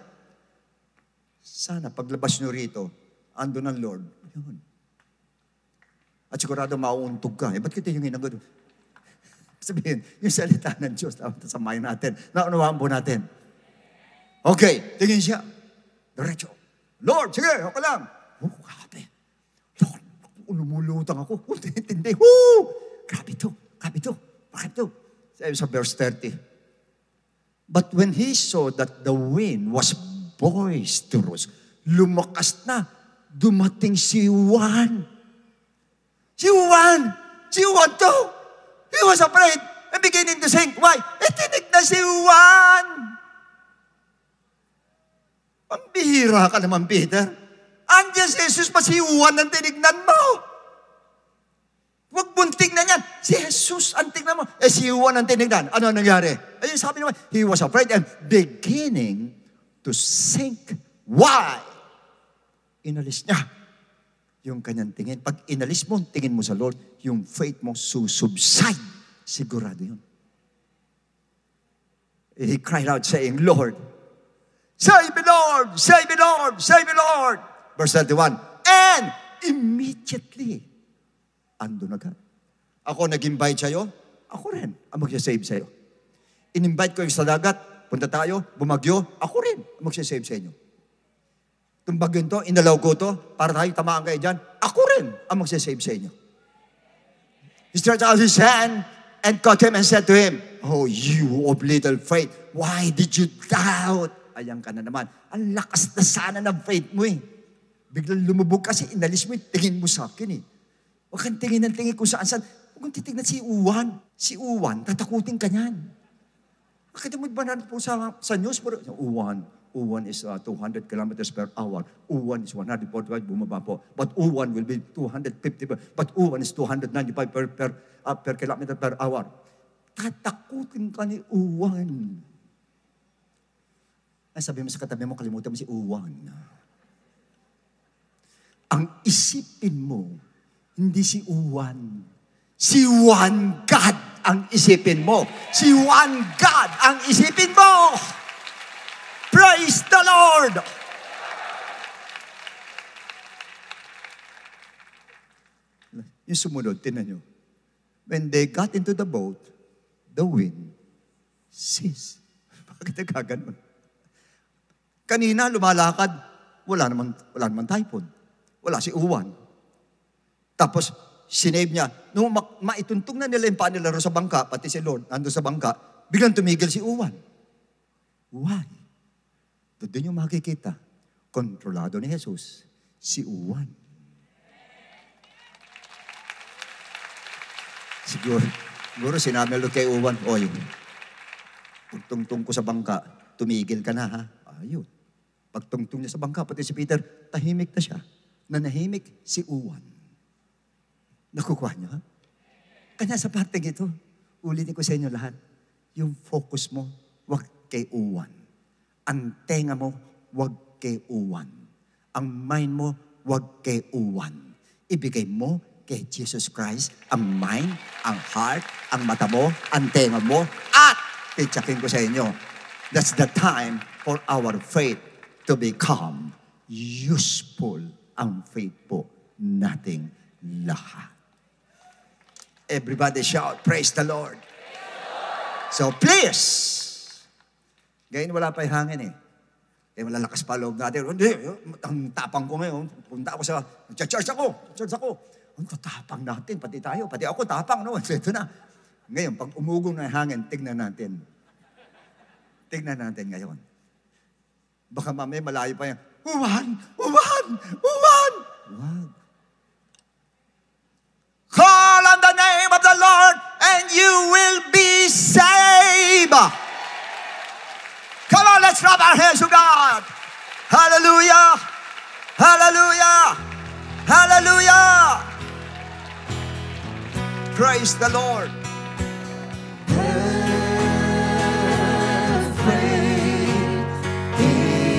Sana paglabas nyo rito, ando ng Lord. Yun. At sigurado mauuntog ka. Ba't kita yung ginagawa? Sabihin, yung salita ng Diyos, samayin natin. Naunawaan po natin. Okay, tingin siya. Diretso. Lord, sige, ako lang. Grabe. Lord, lumulutang ako. Tindi. Grabe to. Bakit to? Sabi sa verse 30. But when he saw that the wind was boisterous, lumakas na, dumating si Juan. Si Juan to. He was afraid and beginning to sink. Why? Tinig na si Juan. Pambihira ka naman, Peter. Andiyan si Jesus pa si Juan ang tinignan mo. Huwag mong tignan yan. Si Jesus ang tignan mo. Si Juan ang tinignan. Ano nangyari? Ayun sabi naman, he was afraid and beginning to sink. Why? Inalis niya yung kanyang tingin. Pag inalis mo, tingin mo sa Lord, yung faith mo susubside. Sigurado yun. He cried out saying, Lord, save me, Lord! Save me, Lord! Save me, Lord! Verse 31, and immediately, ando na ka. Ako nag-invite sa'yo, ako rin ang magsasave sa'yo. In-invite ko yung sa dagat, punta tayo, bumagyo, ako rin ang magsasave sa inyo. Itong bagyo to, inalaw ko to, para tayo tamaan kayo dyan, ako rin ang magsasave sa inyo. He stretched out his hand and caught him and said to him, oh, you of little faith, why did you doubt? Ayan ka na naman. Ang lakas na sana ng faith mo eh. Biglang lumubog kasi inalis mo, tingin mo sa akin eh. Huwag kang tingin ng tingin kung saan. Huwag kang titignan si Juan. Si Juan, tatakutin ka niyan. Bakit mo ba na po sa news? Juan is 200 kilometers per hour. Juan is 145, bumaba po. But Juan will be 250. But Juan is 295 per kilometer per hour. Tatakutin ka ni Juan. Ay, sabi mo sa katabi mo, kalimutan mo si Juan. Ang isipin mo, hindi si Juan. Si Juan God ang isipin mo. Si Juan God ang isipin mo. Praise the Lord! Yung sumunod, tinan nyo. When they got into the boat, the wind ceased. Bakit nagkaganon? Kanina, lumalakad, wala naman typhoon. Wala si Juan. Tapos, sinave niya. Nung maituntong na nila yung paa nila sa bangka, pati si Lord, nandun sa bangka, biglang tumigil si Juan. Why? Doon yung makikita, kontrolado ni Jesus, si Juan. Siguro sinabi kay Juan, oy, pagtungtong ko sa bangka, tumigil ka na ha. Ayun. Pagtungtong niya sa bangka, pati si Peter, tahimik na siya. Nanahimik si Juan. Nakukuha niyo ha? Kanya sa parteng ito, ulitin ko sa inyo lahat, yung focus mo, wag kay Juan. Ang tenga mo, wag kay Juan. Ang mind mo, wag kay Juan. Ibigay mo kay Jesus Christ ang mind, ang heart, ang mata mo, ang tenga mo, at titsakin ko sa inyo, that's the time for our faith to become useful. Ang faith po nating lahat. Everybody shout, praise the Lord. So please, ngayon wala pa yung hangin eh. Kaya malalakas pa loob natin. Hindi, ang tapang ko ngayon. Punta ako sa, charge ako. Ang tatapang natin, pati tayo. Pati ako tapang, no? Ito na. Ngayon, pag umugong na yung hangin, tignan natin. Tignan natin ngayon. Baka mamaya malayo pa yan. Juan! Call on the name of the Lord and you will be saved. Come on, let's clap our hands to God. Hallelujah! Hallelujah! Hallelujah! Praise the Lord. Have faith in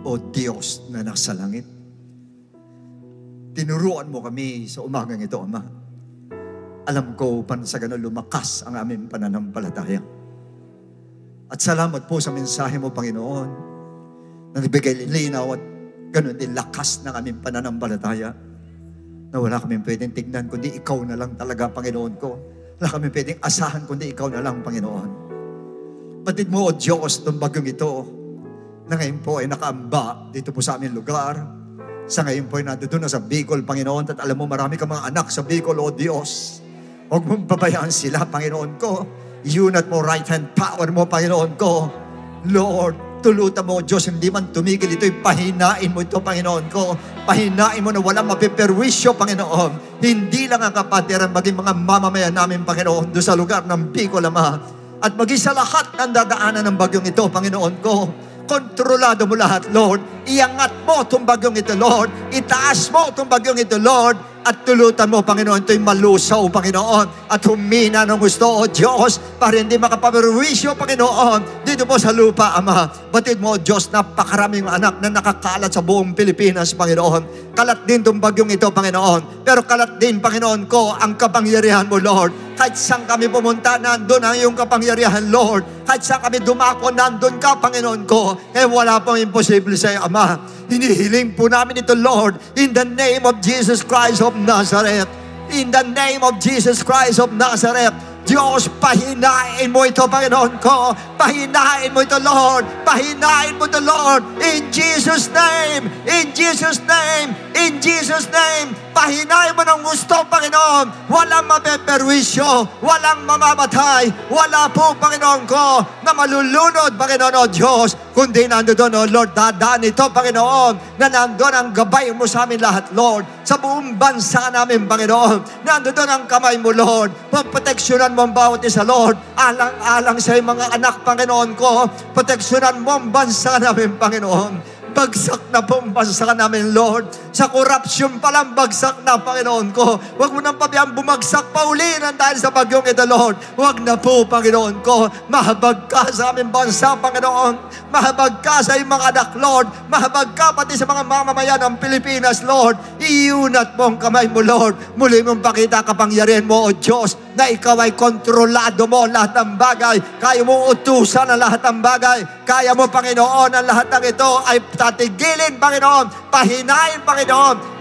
O Diyos na nasa langit, tinuruan mo kami sa umagang ito, Ama. Alam ko, sa ganun lumakas ang aming pananampalataya. At salamat po sa mensahe mo, Panginoon, na nagbigay linaw at ganun din lakas ng aming pananampalataya, na wala kami pwedeng tignan kundi ikaw na lang talaga, Panginoon ko. Wala kami pwedeng asahan kundi ikaw na lang, Panginoon. Batid mo, O Diyos, ng bagyong ito, na ngayon po ay nakaamba dito po sa aming lugar. Sa ngayon po ay nandito na sa Bicol, Panginoon, at alam mo, marami ka mga anak sa Bicol, O Diyos. Huwag mong babayaan sila, Panginoon ko. Unat mo, right hand power mo, Panginoon ko. Lord, tulutan mo, Diyos, hindi man tumigil ito'y pahinain mo ito, Panginoon ko. Pahinain mo na walang mapiperwisyo, Panginoon. Hindi lang ang kapatiran, maging mga mamamayan namin, Panginoon, doon sa lugar ng Bicol, Ama. At maging sa lahat ng dadaanan ng bagyong ito, Panginoon ko. Kontrolado mo lahat, Lord. Iangat mo itong bagyong ito, Lord. Itaas mo itong bagyong ito, Lord. At tulutan mo, Panginoon, ito'y malusaw, Panginoon. At humina ng gusto, O Diyos, para hindi makapaperwisyo, Panginoon, dito po sa lupa, Ama. Batid mo, O Diyos, napakaraming anak na nakakalat sa buong Pilipinas, Panginoon. Kalat din itong bagyong ito, Panginoon. Pero kalat din, Panginoon ko, ang kapangyarihan mo, Lord. Kahit saan kami pumunta, nandun ang iyong kapangyarihan, Lord. Kahit saan kami dumako, nandun ka, Panginoon ko. Eh wala pang imposible sa iyo, Ama. Hinihiling po namin ito, Lord, in the name of Jesus Christ of Nazareth. In the name of Jesus Christ of Nazareth. Diyos, pahinain mo ito, Panginoon ko. Pahinain mo ito, Lord. Pahinain mo ito, Lord. In Jesus' name. In Jesus' name. In Jesus' name. Pahinain mo ng gusto, Panginoon. Walang mapeperwisyo. Walang mamamatay. Wala po, Panginoon ko, na malulunod, Panginoon, O Diyos. Kundi nandoon, O Lord, dadaan ito, Panginoon, na nandoon ang gabay mo sa amin lahat, Lord. Sa buong bansa namin, Panginoon. Nandoon ang kamay mo, Lord. Pagproteksyonan mo ang bawat isa, Lord. Alang-alang sa mga anak, Panginoon ko. Proteksyonan mo ang bansa namin, Panginoon. Bagsak na po ang bansa namin, Lord. Sa korupsyon palang bagsak na, Panginoon ko. Huwag mo nang pabayaan bumagsak pa uli nang dahil sa bagyong ito, Lord. Huwag na po, Panginoon ko. Mahabag ka sa aming bansa, Panginoon. Mahabag ka sa iyong mga anak, Lord. Mahabag ka pati sa mga mamamayan ng Pilipinas, Lord. Iunat mo ang kamay mo, Lord. Muli mong pakita kapangyarihan mo, O Diyos, na ikaw ay kontrolado mo lahat ng bagay. Kaya mo utusan ang lahat ng bagay. Kaya mo, Panginoon, ang lahat ng ito ay tatigilin, Panginoon. Pahinain, Panginoon.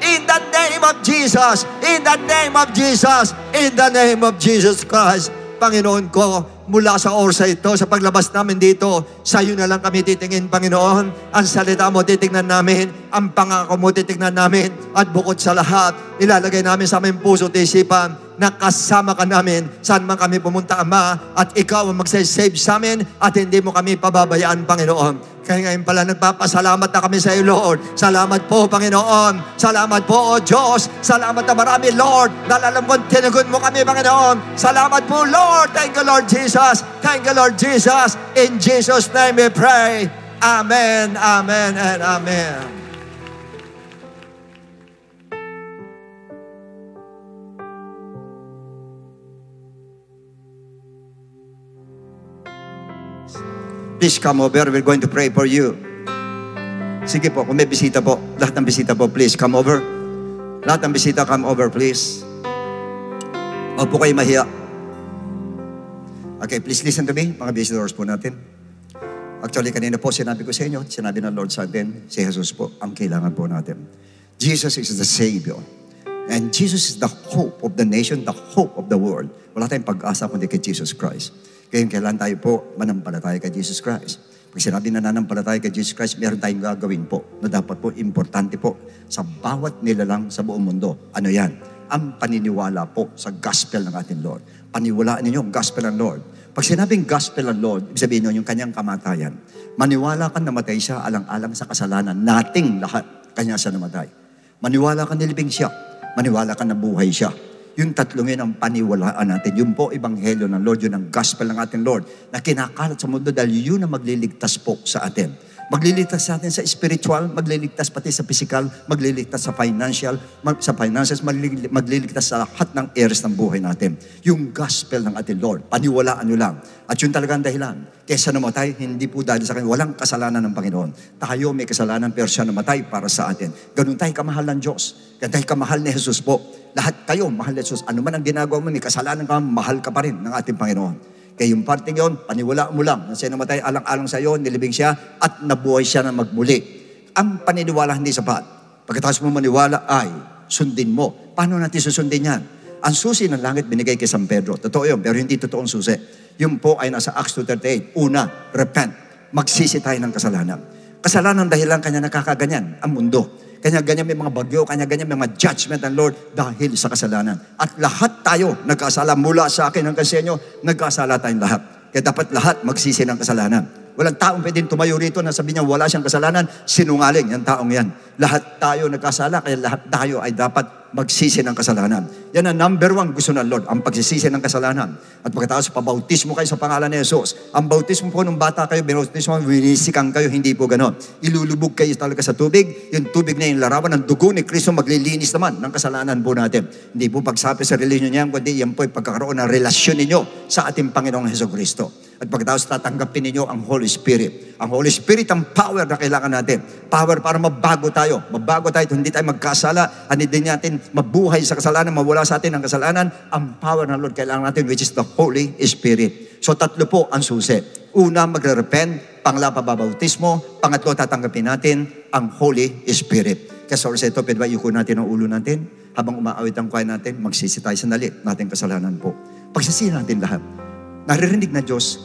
In the name of Jesus. In the name of Jesus. In the name of Jesus Christ. Panginoon ko, mula sa orsa ito, sa paglabas namin dito, sa iyo na lang kami titingin, Panginoon. Ang salita mo titingnan namin, ang pangako mo titingnan namin, at bukod sa lahat, ilalagay namin sa aming puso at isipan, na kasama ka namin, saan man kami pumunta, Ama, at ikaw ang magsasave sa amin, at hindi mo kami pababayaan, Panginoon. Kaya ngayon pala nagpapasalamat na kami sa iyo, Lord. Salamat po, Panginoon. Salamat po, O Diyos. Salamat na marami, Lord. Dahil alam ko, tinugon mo kami, Panginoon. Salamat po, Lord. Thank you, Lord Jesus. Thank you, Lord Jesus. In Jesus' name we pray. Amen, amen, and amen. Please come over. We're going to pray for you. Sige po, kung may bisita po, lahat ng bisita po, please come over. Lahat ng bisita, come over, please. Huwag po kayo mahiya. Okay, please listen to me, mga visitors po natin. Actually, kanina po sinabi ko sa inyo, sinabi ng Lord sa atin, si Jesus po, ang kailangan po natin. Jesus is the Savior. And Jesus is the hope of the nation, the hope of the world. Wala tayong pag-asa kundi kay Jesus Christ. Kaya kailan tayo po manampalataya kay Jesus Christ. Pag sinabi na nanampalataya kay Jesus Christ, meron tayong gagawin po na dapat po, importante po sa bawat nilalang sa buong mundo. Ano yan? Ang paniniwala po sa gospel ng ating Lord. Paniwalaan ninyo ang gospel ng Lord. Pag sinabing gospel ng Lord, ibig sabihin nyo yung kanyang kamatayan. Maniwala ka namatay siya alang-alang sa kasalanan nating lahat. Kanya siya namatay. Maniwala ka nilibing siya. Maniwala ka na buhay siya. Yung tatlong yun ang paniwalaan natin. Yun po, ebanghelyo ng Lord. Yun ang gospel ng ating Lord na kinakalat sa mundo dahil yun ang magliligtas po sa atin. Magliligtas natin sa spiritual, magliligtas pati sa physical, magliligtas sa financial, sa finances, magliligtas sa lahat ng areas ng buhay natin. Yung gospel ng ating Lord, paniwalaan nyo lang. At yun talagang dahilan. Kesa namatay, hindi po dahil sa kanya, walang kasalanan ng Panginoon. Tayo may kasalanan, pero siya namatay para sa atin. Ganun tayo kamahal ng Diyos. Ganun tayo kamahal ni Jesus po. Lahat kayo, mahal ni Jesus. Ano man ang ginagawa mo, may kasalanan ka, mahal ka pa rin ng ating Panginoon. Kaya yung parting yun, paniwala mo lang na siya namatay alang-alang sa iyo, nilibing siya, at nabuhay siya na magmuli. Ang paniniwala hindi sapat. Pagkatapos mo maniwala ay sundin mo. Paano natin susundin yan? Ang susi ng langit binigay kay San Pedro. Totoo yun, pero hindi totoong susi. Yun po ay nasa Acts 2:38. Una, repent. Magsisi tayo ng kasalanan. Kasalanan dahilan kanya nakakaganyan ang mundo. Kanya-ganyan may mga bagyo, kanya-ganyan may mga judgment ng Lord dahil sa kasalanan. At lahat tayo nagkasala mula sa akin hanggang sa inyo, nagkasala tayong lahat. Kaya dapat lahat magsisi ng kasalanan. Walang taong pwedeng tumayo rito na sabi niya wala siyang kasalanan, sinungaling yung taong yan. Lahat tayo nagkasala, kaya lahat tayo ay dapat magsisi ng kasalanan. Yan ang number one gusto ng Lord, ang pagsisisi ng kasalanan. At pagkatapos pabautismo kayo sa pangalan ni Jesus. Ang bautismo po nung bata kayo, binautismo, winisikang kayo, hindi po ganon. Ilulubog kayo talaga sa tubig, yung tubig na yung larawan ng dugo ni Kristo maglilinis naman ng kasalanan po natin. Hindi po pagsabi sa religion niya, kundi yan po ay pagkakaroon ng relasyon ninyo sa ating Panginoong Hesukristo. At pagkatapos tatanggapin ninyo ang Holy Spirit. Ang Holy Spirit ang power na kailangan natin. Power para mabago tayo. Mabago tayo, hindi tayo magkasala. Hindi natin mabuhay sa kasalanan, mawala sa atin ang kasalanan. Ang power ng Lord kailangan natin, which is the Holy Spirit. So tatlo po ang susi. Una, magre-repent. Pangalawa, pabautismo. Pangatlo, tatanggapin natin ang Holy Spirit. Kaya sa ito, pwede ba yuko natin ang ulo natin? Habang umaawit ang kwain natin, magsisi tayo sandali natin kasalanan po. Pagsisihin natin lahat. Naririnig na Diyos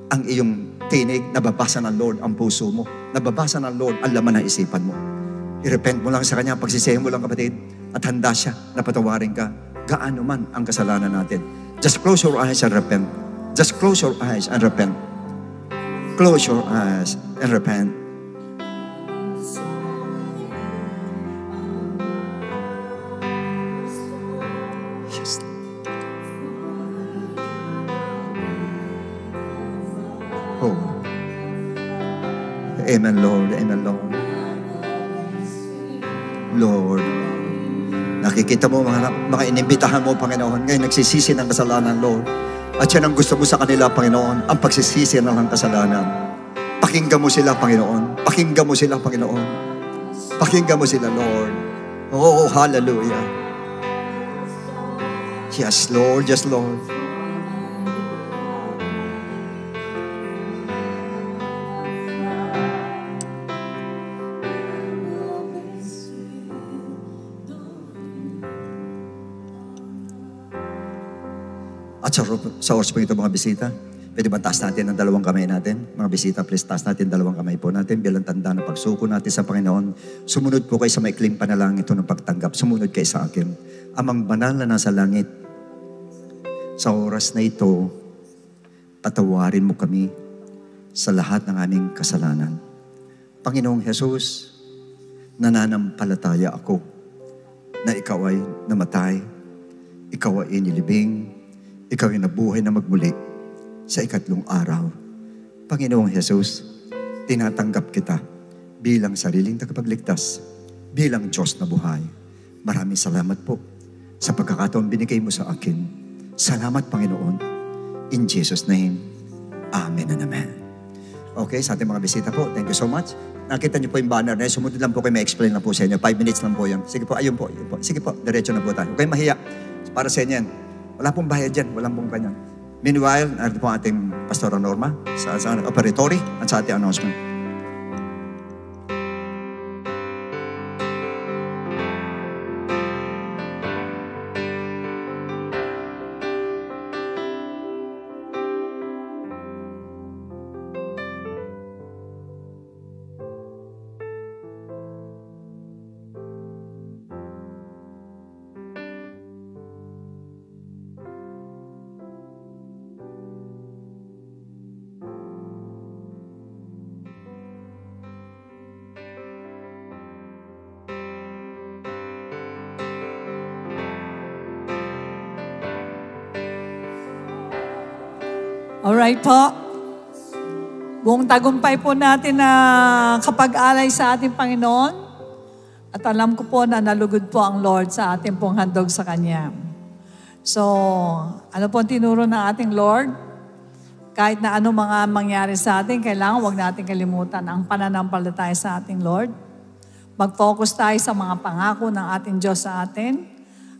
ang iyong tinig, nababasa ng Lord ang puso mo, nababasa ng Lord ang laman ng isipan mo. I-repent mo lang sa Kanya, pagsisihin mo lang kapatid, at handa siya na patawarin ka, gaano man ang kasalanan natin. Just close your eyes and repent. Just close your eyes and repent. Close your eyes and repent. Yes. Oh. Amen, Lord. Amen, Lord. Lord, nakikita mo mga inimbitahan mo, Panginoon. Ngayon, nagsisisi ng kasalanan, Lord. At yan ang gusto mo sa kanila, Panginoon, ang pagsisisi ng kasalanan. Pakinggan mo sila, Panginoon. Pakinggan mo sila, Panginoon. Pakinggan mo sila, Lord. Oh, hallelujah. Yes, Lord. Yes, Lord. At sa oras po ito mga bisita, pwede ba taas natin ang dalawang kamay natin? Mga bisita, please taas natin dalawang kamay po natin bilang tanda ng pagsuko natin sa Panginoon. Sumunod po kayo sa maikling panalangin ito ng pagtanggap. Sumunod kayo sa akin. Amang banal na nasa langit, sa oras na ito, patawarin mo kami sa lahat ng aming kasalanan. Panginoong Jesus, nananampalataya ako na ikaw ay namatay, ikaw ay inilibing, ikaw ay nabuhay na magmuli sa ikatlong araw. Panginoong Jesus, tinatanggap kita bilang sariling tagapagligtas, bilang Diyos na buhay. Maraming salamat po sa pagkakataon binigay mo sa akin. Salamat, Panginoon. In Jesus' name, Amen and Amen. Okay, sa ating mga bisita po, thank you so much. Nakita niyo po yung banner na yun. Sumunod lang po kayo, may explain lang po sa inyo. 5 minutes lang po yan. Sige po, ayun po. Ayun po. Sige po, diretso na po tayo. Okay, mahiya. Para sa inyo yan. Wala pong bayad dyan. Walang pong ganyan. Meanwhile, narito po ating Pastora Norma sa operatory at sa ating announcement. Alright po. Buong tagumpay po natin na kapag-alay sa ating Panginoon. At alam ko po na nalugod po ang Lord sa ating pong handog sa Kanya. So, ano po ang tinuro ng ating Lord? Kahit na ano mga mangyari sa atin, kailangan huwag natin kalimutan ang pananampalataya sa ating Lord. Mag-focus tayo sa mga pangako ng ating Diyos sa atin.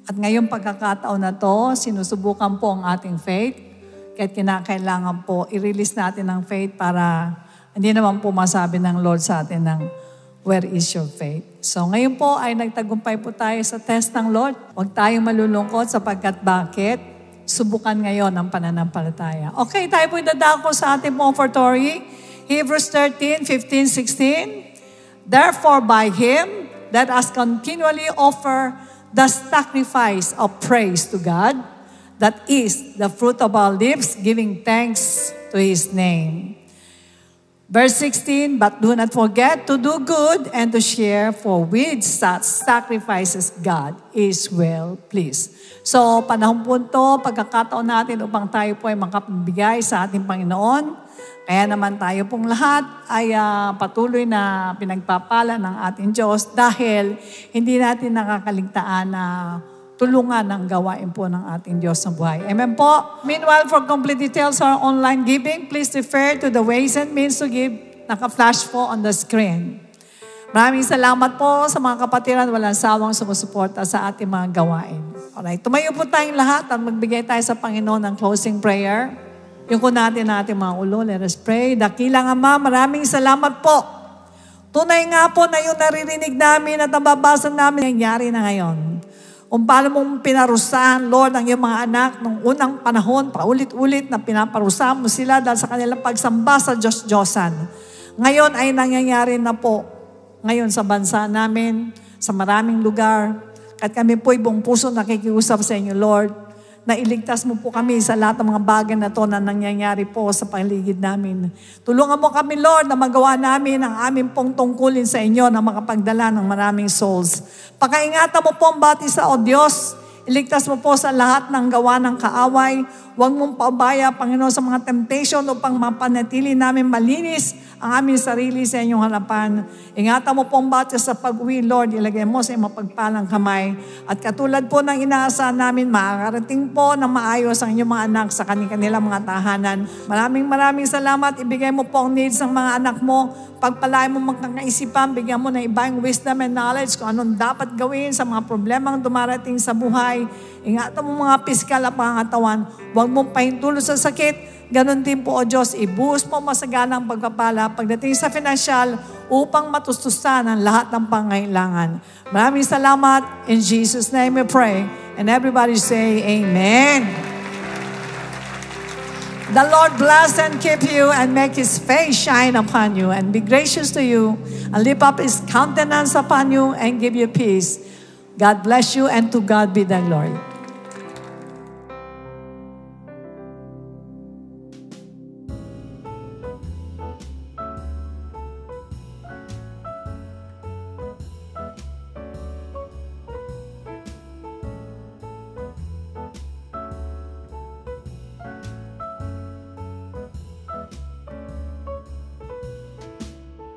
At ngayong pagkakataon na to, sinusubukan po ang ating faith. Kahit kinakailangan po, i-release natin ang faith para hindi naman po masabi ng Lord sa atin ng, where is your faith? So ngayon po ay nagtagumpay po tayo sa test ng Lord. Huwag tayong malulungkot sapagkat bakit? Subukan ngayon ang pananampalataya. Okay, tayo po idadako sa ating pong offertory. Hebrews 13, 15, 16. Therefore by Him, let us continually offer the sacrifice of praise to God, that is the fruit of our lips, giving thanks to His name. Verse 16, but do not forget to do good and to share, for with such sacrifices God is well pleased. So, panahon po ito, pagkakataon natin upang tayo po ay makapabigay sa ating Panginoon. Kaya naman tayo pong lahat ay patuloy na pinagpapala ng ating Diyos dahil hindi natin nakakaligtaan na tulungan ang gawain po ng ating Diyos sa buhay. Amen po. Meanwhile, for complete details on online giving, please refer to the ways and means to give. Naka-flash po on the screen. Maraming salamat po sa mga kapatiran walang sawang sumusuporta sa ating mga gawain. Alright, tumayo po tayong lahat at magbigay tayo sa Panginoon ng closing prayer. Yung ko natin mga ulo, let us pray. Dakilang Ama, maraming salamat po. Tunay nga po na yung naririnig namin at nababasa namin nangyari na ngayon. Kung paano mong pinarusahan, Lord, ang iyong mga anak nung unang panahon, paulit-ulit na pinaparusahan mo sila dahil sa kanilang pagsamba sa Diyos-Diyosan. Ngayon ay nangyayari na po. Ngayon sa bansa namin, sa maraming lugar. At kami po'y buong puso nakikiusap sa inyo, Lord, na iligtas mo po kami sa lahat ng mga bagay na to na nangyayari po sa paligid namin. Tulungan mo kami, Lord, na magawa namin ang aming pong tungkulin sa inyo na makapagdala ng maraming souls. Pakaingatan mo po ang bawat isa, O Diyos. Iligtas mo po sa lahat ng gawa ng kaaway. Huwag mong paubaya, Panginoon, sa mga temptation upang mapanatili namin malinis ang aming sarili sa inyong harapan. Ingatan mo po ang bawat isa sa pag-uwi, Lord. Ilagay mo sa iyong mapagpalang kamay. At katulad po ng inaasahan namin, makakarating po ng maayos ang inyong mga anak sa kanilang mga tahanan. Maraming salamat. Ibigay mo po ang needs ng mga anak mo. Pagpalain mo magkakaisipan, bigyan mo ng ibang wisdom and knowledge kung anong dapat gawin sa mga problemang dumarating sa buhay. Ingatan mo mga piskal at pangangatawan. Huwag mong pahintulo sa sakit. Ganon din po, O Diyos, ibuhos mo masaganang pagpapala pagdating sa financial upang matustusan ang lahat ng pangailangan. Maraming salamat. In Jesus' name we pray. And everybody say, Amen. The Lord bless and keep you and make His face shine upon you and be gracious to you and lift up His countenance upon you and give you peace. God bless you and to God be the glory.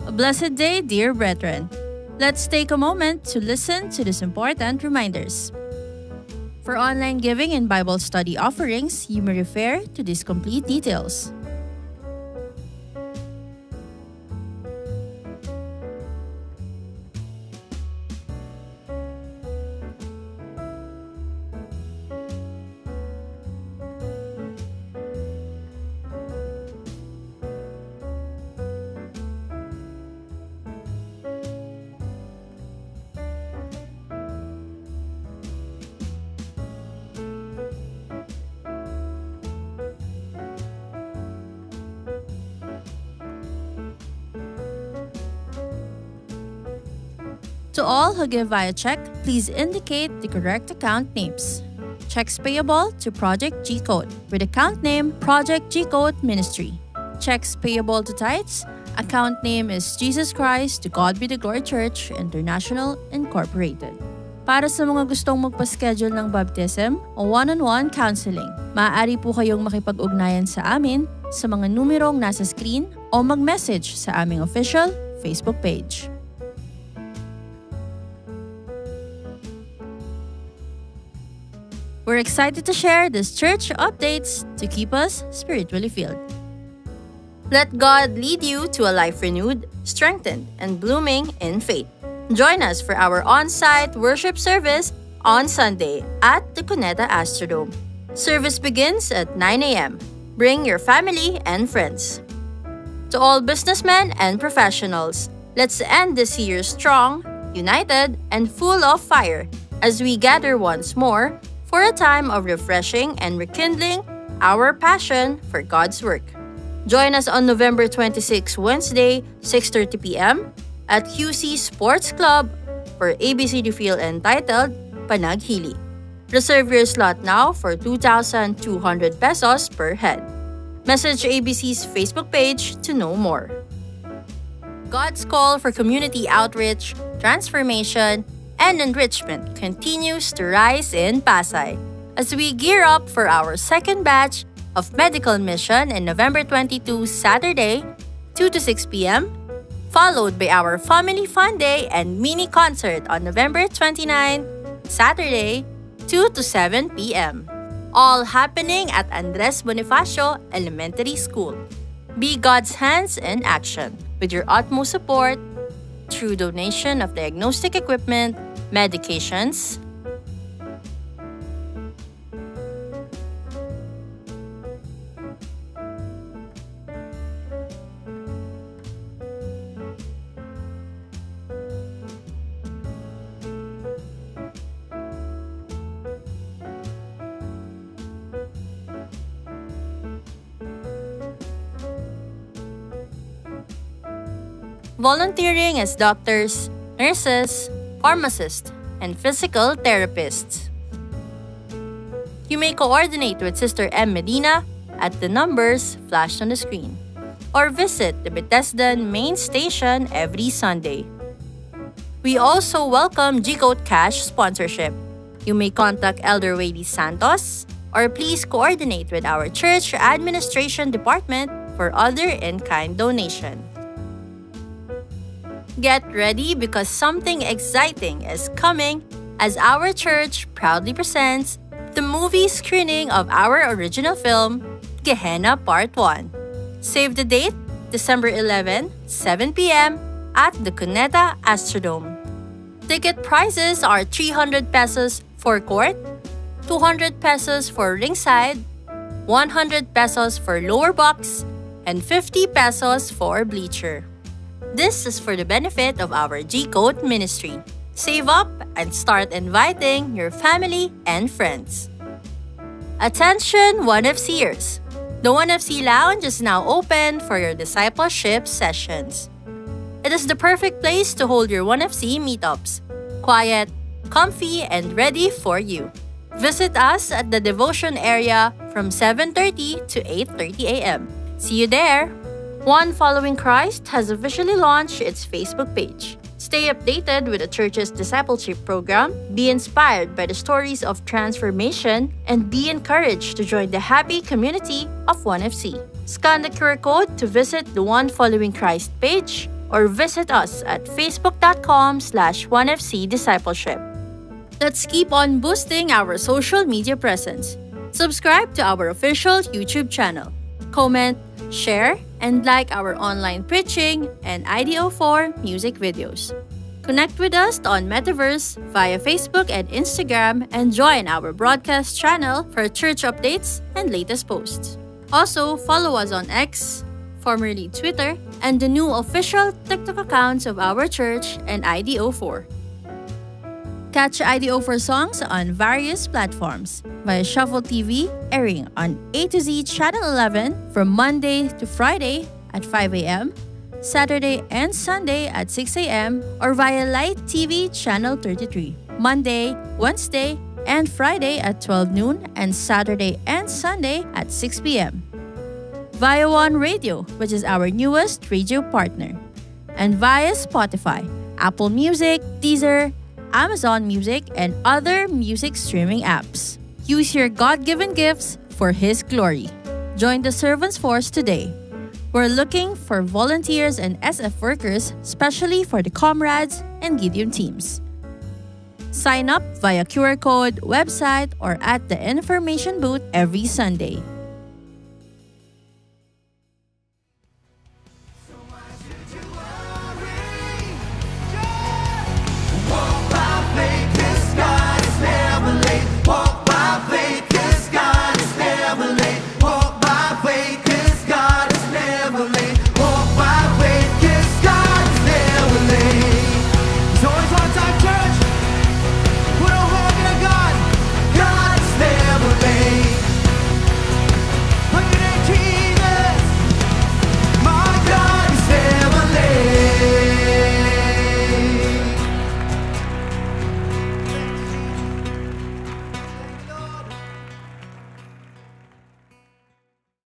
A blessed day, dear brethren. Let's take a moment to listen to these important reminders. For online giving and Bible study offerings, you may refer to these complete details. To all who give via check, please indicate the correct account names. Checks payable to Project G Code with account name Project G Code Ministry. Checks payable to tithes, account name is Jesus Christ to God be the Glory Church International Incorporated. Para sa mga gustong magpa-schedule ng baptism o one-on-one counseling, maaari po kayong makipag-ugnayan sa amin sa mga numerong nasa screen o mag-message sa aming official Facebook page. We're excited to share these church updates to keep us spiritually filled. Let God lead you to a life renewed, strengthened, and blooming in faith. Join us for our on-site worship service on Sunday at the Cuneta Astrodome. Service begins at 9 a.m. Bring your family and friends. To all businessmen and professionals, let's end this year strong, united, and full of fire as we gather once more for a time of refreshing and rekindling our passion for God's work. Join us on November 26, Wednesday, 6:30 p.m. at QC Sports Club for ABCD Feel entitled Panaghili. Reserve your slot now for 2,200 pesos per head. Message ABC's Facebook page to know more. God's call for community outreach, transformation, and enrichment continues to rise in Pasay as we gear up for our second batch of medical mission in November 22, Saturday, 2 to 6 p.m., followed by our Family Fun Day and mini concert on November 29, Saturday, 2 to 7 p.m., all happening at Andres Bonifacio Elementary School. Be God's hands in action with your utmost support through donation of diagnostic equipment, medications, volunteering as doctors, nurses, pharmacists, and physical therapists. You may coordinate with Sister M. Medina at the numbers flashed on the screen, or visit the Bethesda main station every Sunday. We also welcome G-Code Cash sponsorship. You may contact Elder Wady Santos, or please coordinate with our church administration department for other in-kind donation. Get ready because something exciting is coming as our church proudly presents the movie screening of our original film, Gehenna Part 1. Save the date, December 11, 7 p.m. at the Cuneta Astrodome. Ticket prices are 300 pesos for court, 200 pesos for ringside, 100 pesos for lower box, and 50 pesos for bleacher. This is for the benefit of our G-Code ministry. Save up and start inviting your family and friends. Attention 1FCers! The 1FC Lounge is now open for your discipleship sessions. It is the perfect place to hold your 1FC meetups. Quiet, comfy, and ready for you. Visit us at the devotion area from 7:30 to 8:30 a.m. See you there! One Following Christ has officially launched its Facebook page. Stay updated with the church's discipleship program, be inspired by the stories of transformation, and be encouraged to join the happy community of 1FC. Scan the QR code to visit the One Following Christ page or visit us at facebook.com/1FC Discipleship. Let's keep on boosting our social media presence. Subscribe to our official YouTube channel. Comment, share, and like our online preaching and IDO4 music videos. Connect with us on Metaverse via Facebook and Instagram and join our broadcast channel for church updates and latest posts. Also, follow us on X, formerly Twitter, and the new official TikTok accounts of our church and IDO4. Catch IDO4 songs on various platforms via Shuffle TV, airing on A to Z Channel 11 from Monday to Friday at 5 a.m., Saturday and Sunday at 6 a.m., or via Light TV Channel 33, Monday, Wednesday, and Friday at 12 noon, and Saturday and Sunday at 6 p.m. Via One Radio, which is our newest radio partner, and via Spotify, Apple Music, Deezer, Amazon Music, and other music streaming apps. Use your God-given gifts for His glory. Join the Servants Force today. We're looking for volunteers and SF workers, especially for the Comrades and Gideon teams. Sign up via QR code, website, or at the information booth every Sunday.